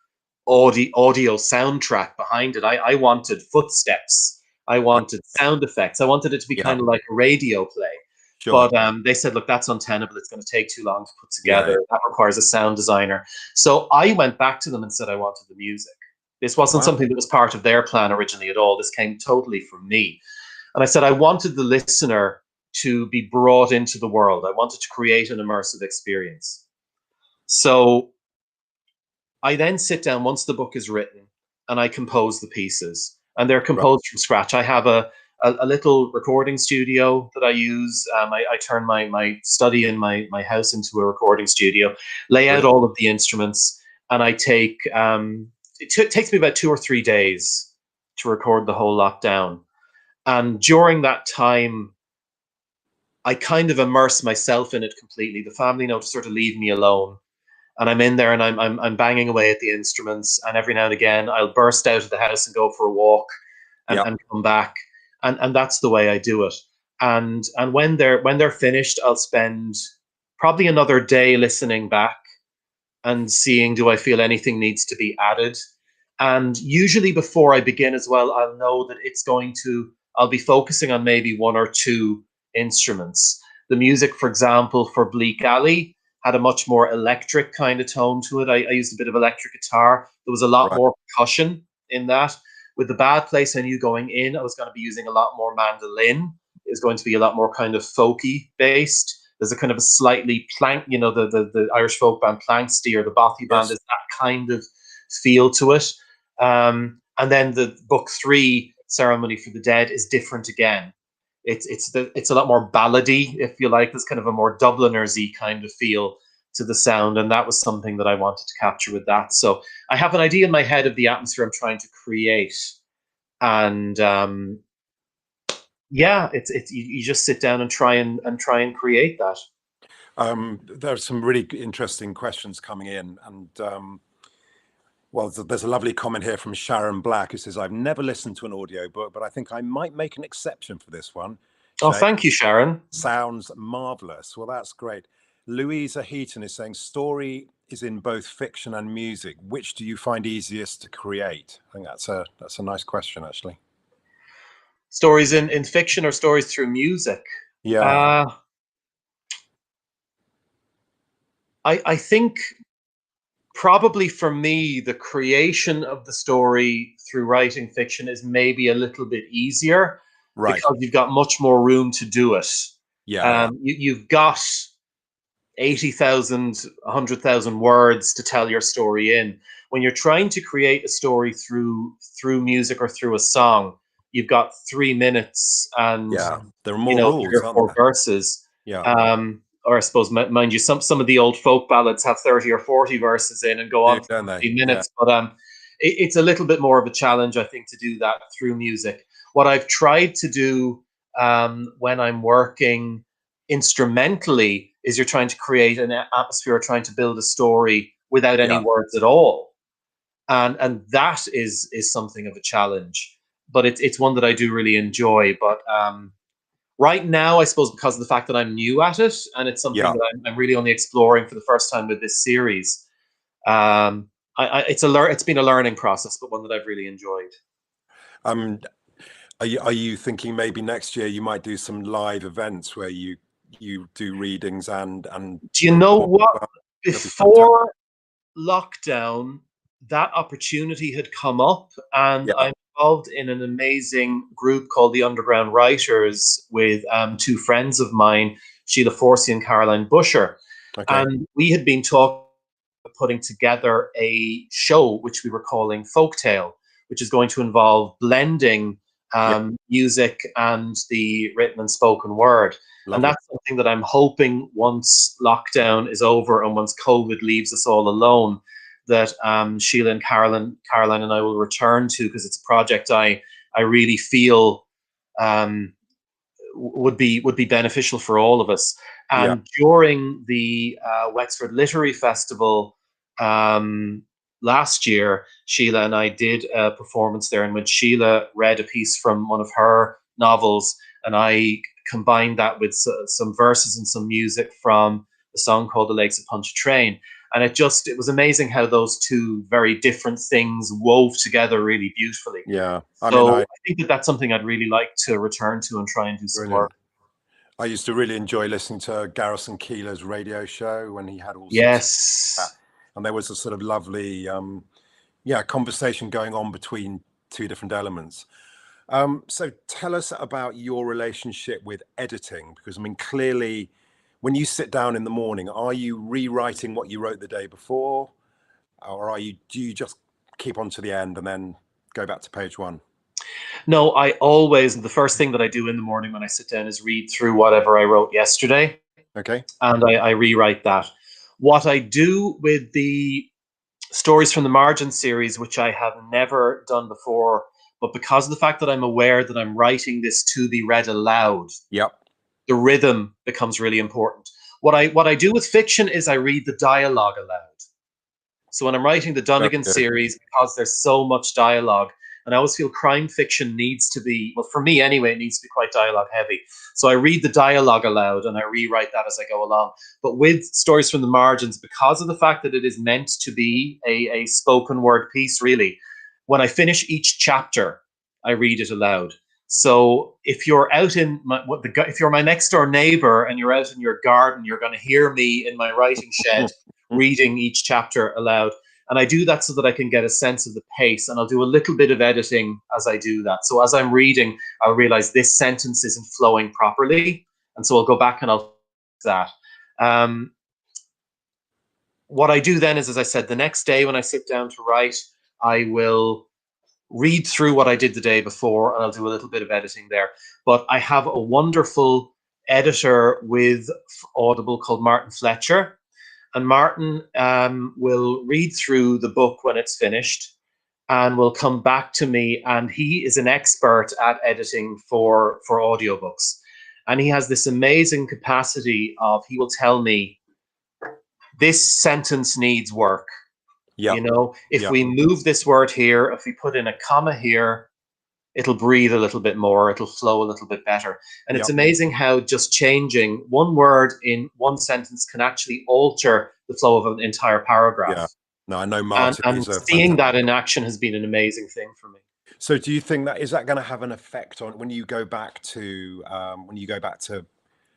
audio soundtrack behind it. I wanted footsteps. I wanted sound effects. I wanted it to be kind of like a radio play. Sure. But they said, look, that's untenable. It's going to take too long to put together. Yeah. That requires a sound designer. So I went back to them and said I wanted the music. This wasn't something that was part of their plan originally at all. This came totally from me. And I said I wanted the listener to be brought into the world. I wanted to create an immersive experience. So I then sit down once the book is written and I compose the pieces. And they're composed from scratch. I have a little recording studio that I use. I turn my study in my house into a recording studio, lay out all of the instruments, and I take it takes me about 2 or 3 days to record the whole lot down. And during that time, I kind of immerse myself in it completely. The family know to sort of leave me alone. And I'm in there and I'm banging away at the instruments. And every now and again, I'll burst out of the house and go for a walk and come back. And that's the way I do it. And when they're finished, I'll spend probably another day listening back and seeing, do I feel anything needs to be added? And usually before I begin as well, I'll know that I'll be focusing on maybe 1 or 2 instruments. The music, for example, for Bleak Alley had a much more electric kind of tone to it. I used a bit of electric guitar. There was a lot more percussion in that. With The Bad Place, I knew going in, I was going to be using a lot more mandolin. It was going to be a lot more kind of folky based. There's a kind of a slightly plank, the Irish folk band Planksty or the Bothy band is that kind of feel to it. And then the book 3, Ceremony for the Dead, is different again. It's a lot more ballady, if you like. There's kind of a more Dubliners-y kind of feel to the sound, and that was something that I wanted to capture with that. So I have an idea in my head of the atmosphere I'm trying to create, and you just sit down and try and create that. There are some really interesting questions coming in, and well, there's a lovely comment here from Sharon Black who says, I've never listened to an audiobook, but I think I might make an exception for this one. Oh, thank you, Sharon. Sounds marvelous. Well, that's great. Louisa Heaton is saying, story is in both fiction and music. Which do you find easiest to create? I think that's a nice question, actually. Stories in fiction or stories through music? Yeah. I think probably for me, the creation of the story through writing fiction is maybe a little bit easier Right. because you've got much more room to do it. Yeah. You've got 80,000, 100,000 words to tell your story in. When you're trying to create a story through music or through a song, you've got 3 minutes and Yeah. There are more rules, 3 or aren't 4 there? verses. Yeah. Or I suppose, mind you, some of the old folk ballads have 30 or 40 verses in and go on for Don't they? 15 minutes. But it's a little bit more of a challenge, I think, to do that through music. What I've tried to do when I'm working instrumentally is you're trying to create an atmosphere, or trying to build a story without any Yeah. words at all, and that is something of a challenge. But it's one that I do really enjoy. But right now, I suppose because of the fact that I'm new at it, and it's something Yeah. that I'm really only exploring for the first time with this series, it's been a learning process, but one that I've really enjoyed. Are you thinking maybe next year you might do some live events where you do readings and Do you know what? That'd be fantastic. Before lockdown, that opportunity had come up, and Yeah. I'm involved in an amazing group called the Underground Writers with 2 friends of mine, Sheila Forsey and Caroline Busher. Okay. And we had been talking about putting together a show which we were calling Folktale, which is going to involve blending music and the written and spoken word. Lovely. And that's something that I'm hoping, once lockdown is over and once COVID leaves us all alone, that Sheila and Caroline and I will return to, because it's a project I really feel would be beneficial for all of us. And during the Wexford Literary Festival last year, Sheila and I did a performance there in which Sheila read a piece from one of her novels, and I combined that with some verses and some music from a song called The Lakes of Pontchartrain. And it was amazing how those two very different things wove together really beautifully. Yeah. I think that's something I'd really like to return to and try and do some work. I used to really enjoy listening to Garrison Keillor's radio show when he had all Yes. sorts of that. And there was a sort of lovely conversation going on between 2 different elements. So tell us about your relationship with editing, because I mean, clearly when you sit down in the morning, are you rewriting what you wrote the day before, or do you just keep on to the end and then go back to page 1? No, the first thing that I do in the morning when I sit down is read through whatever I wrote yesterday. Okay. And I rewrite that. What I do with the Stories from the Margin series, which I have never done before, but because of the fact that I'm aware that I'm writing this to be read aloud, the rhythm becomes really important. What I do with fiction is I read the dialogue aloud. So when I'm writing the Dunnigan series, because there's so much dialogue, and I always feel crime fiction needs to be, well, for me anyway, it needs to be quite dialogue heavy. So I read the dialogue aloud and I rewrite that as I go along. But with Stories from the Margins, because of the fact that it is meant to be a spoken word piece, really, when I finish each chapter, I read it aloud. So if you're out if you're my next door neighbor and you're out in your garden, you're going to hear me in my writing shed reading each chapter aloud. And I do that so that I can get a sense of the pace, and I'll do a little bit of editing as I do that. So as I'm reading, I'll realize this sentence isn't flowing properly, and so I'll go back and I'll fix that. What I do then is, as I said, the next day when I sit down to write, I will read through what I did the day before, and I'll do a little bit of editing there. But I have a wonderful editor with Audible called Martin Fletcher. And Martin will read through the book when it's finished and will come back to me. And he is an expert at editing for audiobooks. And he has this amazing capacity of, he will tell me, this sentence needs work. You know, if we move this word here, if we put in a comma here, it'll breathe a little bit more, it'll flow a little bit better. And it's amazing how just changing one word in one sentence can actually alter the flow of an entire paragraph. No, I know Martin. And seeing that in action has been an amazing thing for me. So do you think that is that going to have an effect on when you go back to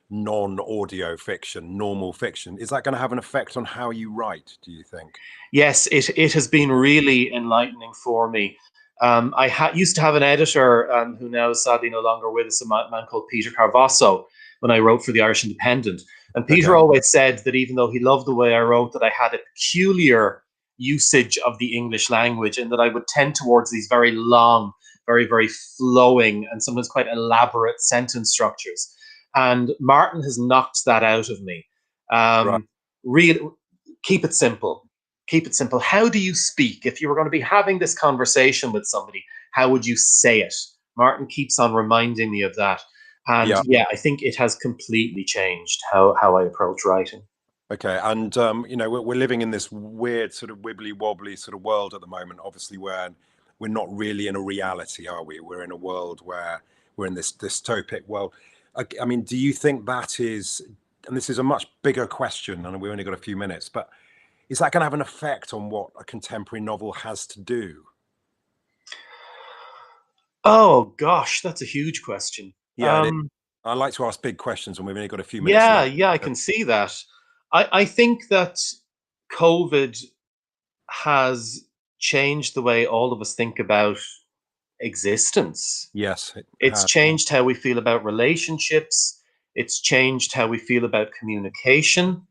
non-audio fiction, normal fiction? Is that going to have an effect on how you write, do you think? Yes, it has been really enlightening for me. I used to have an editor who now is sadly no longer with us, a man called Peter Carvasso, when I wrote for the Irish Independent. And Peter Okay. always said that even though he loved the way I wrote, that I had a peculiar usage of the English language, and that I would tend towards these very long, very, very flowing, and sometimes quite elaborate sentence structures. And Martin has knocked that out of me. Right. Keep it simple. Keep it simple. How do you speak? If you were going to be having this conversation with somebody, how would you say it? Martin keeps on reminding me of that. And yeah, I think it has completely changed how I approach writing. Okay, and you know, we're living in this weird sort of wibbly wobbly sort of world at the moment. Obviously, where we're not really in a reality, are we? We're in a world where we're in this dystopic world. I mean, do you think that is, and this is a much bigger question, and we've only got a few minutes, but is that going to have an effect on what a contemporary novel has to do? Oh gosh, that's a huge question. Yeah, I like to ask big questions, and we've only got a few minutes Yeah, left. yeah, I can see that. I think that COVID has changed the way all of us think about existence. Yes, It's changed how we feel about relationships. It's changed how we feel about communication.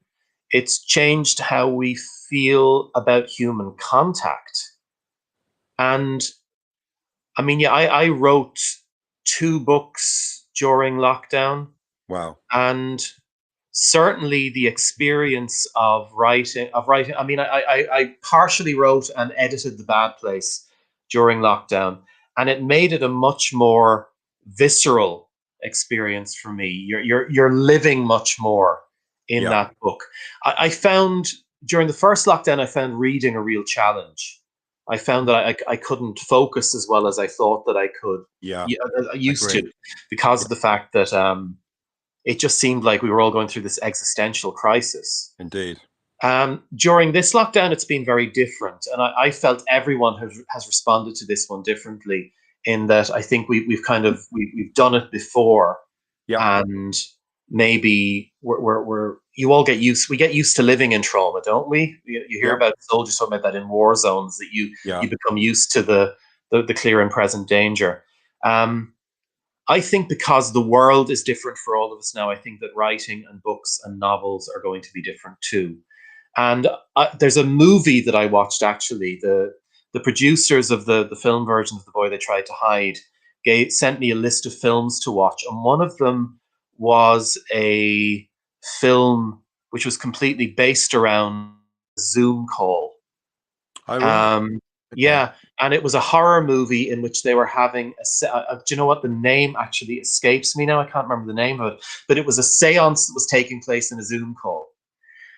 It's changed how we feel about human contact. And I mean, yeah, I wrote 2 books during lockdown, wow. and certainly the experience of writing. I mean, I partially wrote and edited The Bad Place during lockdown, and it made it a much more visceral experience for me. You're living much more in that book. I found during the first lockdown, I found reading a real challenge. I found that I couldn't focus as well as I thought that I could. Yeah, I used agreed. to, because of the fact that it just seemed like we were all going through this existential crisis. Indeed. During this lockdown, it's been very different, and I felt everyone has responded to this one differently. In that, I think we've done it before, and maybe we get used to living in trauma, don't we? You hear about soldiers talking about that in war zones, that you become used to the clear and present danger. I think because the world is different for all of us now, I think that writing and books and novels are going to be different too. And there's a movie that I watched, actually. The producers of the film version of The Boy They Tried to Hide sent me a list of films to watch. And one of them was a film which was completely based around a Zoom call. Oh, really? Yeah, and it was a horror movie in which they were having do you know what? The name actually escapes me now. I can't remember the name of it, but it was a seance that was taking place in a Zoom call.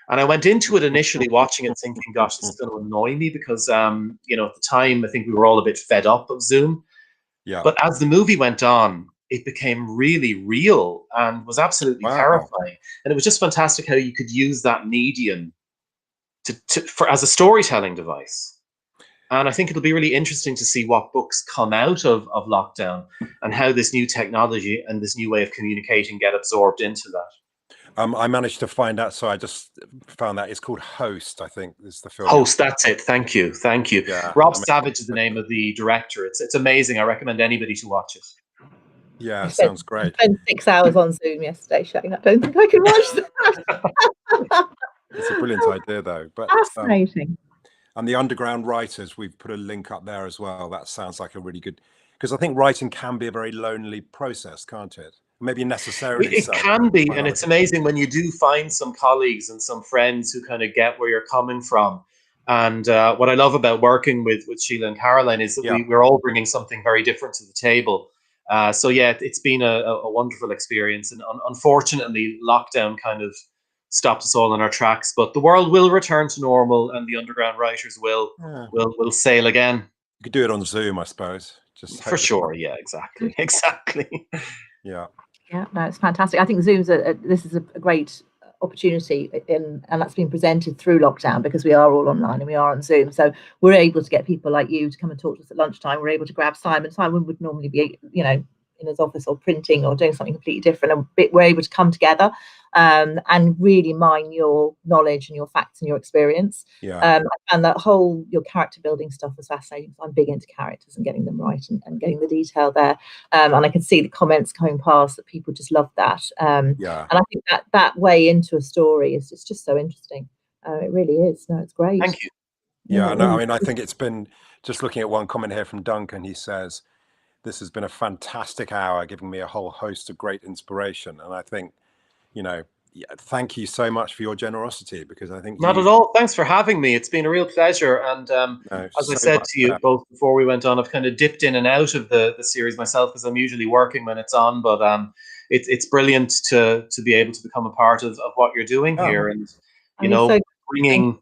And I went into it initially watching it thinking, gosh, this is going to annoy me because, you know, at the time, I think we were all a bit fed up of Zoom. Yeah. But as the movie went on, it became really real and was absolutely terrifying. And it was just fantastic how you could use that medium as a storytelling device. And I think it'll be really interesting to see what books come out of lockdown and how this new technology and this new way of communicating get absorbed into that. I managed to find out, so I just found that it's called Host, I think is the film. Host, that's it. Thank you. Yeah, Rob Savage is the name of the director. It's amazing. I recommend anybody to watch it. Yeah, sounds great. I spent 6 hours on Zoom yesterday, Shane. I don't think I can watch that. It's a brilliant idea, though. But fascinating. And the underground writers, we've put a link up there as well. That sounds like a really good, because I think writing can be a very lonely process, can't it? Maybe necessarily it can be, and it's amazing when you do find some colleagues and some friends who kind of get where you're coming from. And what I love about working with Sheila and Caroline is that we're all bringing something very different to the table. So yeah, it's been a wonderful experience, and unfortunately, lockdown kind of stopped us all in our tracks. But the world will return to normal, and the underground writers will sail again. You could do it on Zoom, I suppose. Just for sure. Yeah, exactly. Yeah. Yeah, no, it's fantastic. I think Zoom's this is a great opportunity and that's been presented through lockdown because we are all online and we are on Zoom. So we're able to get people like you to come and talk to us at lunchtime. We're able to grab Simon. Simon would normally be, you know, in his office or printing or doing something completely different, and we're able to come together and really mine your knowledge and your facts and your experience. I found that whole your character building stuff was fascinating. I'm big into characters and getting them right and getting the detail there. And I can see the comments coming past that people just love that. And I think that way into a story is just so interesting. It really is. No, it's great. Thank you. Yeah, no, I mean, I think it's been, just looking at one comment here from Duncan, he says, "This has been a fantastic hour, giving me a whole host of great inspiration." And I think, you know, thank you so much for your generosity, because I think not at all. Thanks for having me. It's been a real pleasure. And as I said to you both before we went on, I've kind of dipped in and out of the series myself because I'm usually working when it's on. But it's brilliant to be able to become a part of what you're doing here, and you know, bringing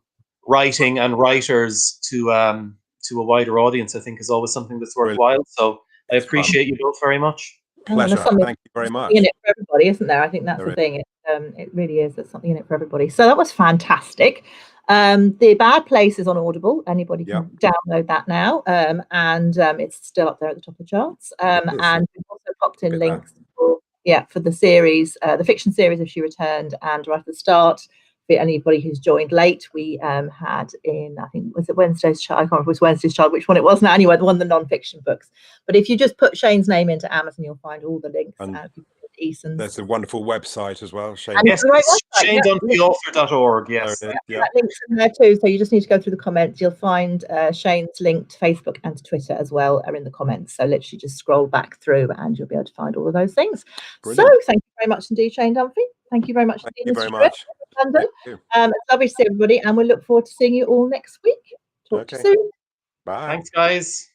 writing and writers to a wider audience, I think is always something that's worthwhile. So I appreciate you both very much. Pleasure. Thank you very much. In it for everybody, isn't there? I think that's the thing. It really is. There's something in it for everybody. So that was fantastic. The Bad Place is on Audible. Anybody can download that now, and it's still up there at the top of the charts. And we've also popped in links for the series, the fiction series, If She Returned, and right at the start, for anybody who's joined late, we had in, I think, was it Wednesday's Child? I can't remember if it was Wednesday's Child, which one it was now. Anyway, one of the non-fiction books. But if you just put Shane's name into Amazon, you'll find all the links. There's a wonderful website as well. ShaneDunphyAuthor.org. Yes. That link's in there too. So you just need to go through the comments. You'll find Shane's link to Facebook and to Twitter as well are in the comments. So literally just scroll back through and you'll be able to find all of those things. Brilliant. So thank you very much indeed, Shane Dunphy. Thank you very much. Thank you very much. London. It's lovely to see everybody, and we look forward to seeing you all next week. Talk to you soon. Bye. Thanks, guys.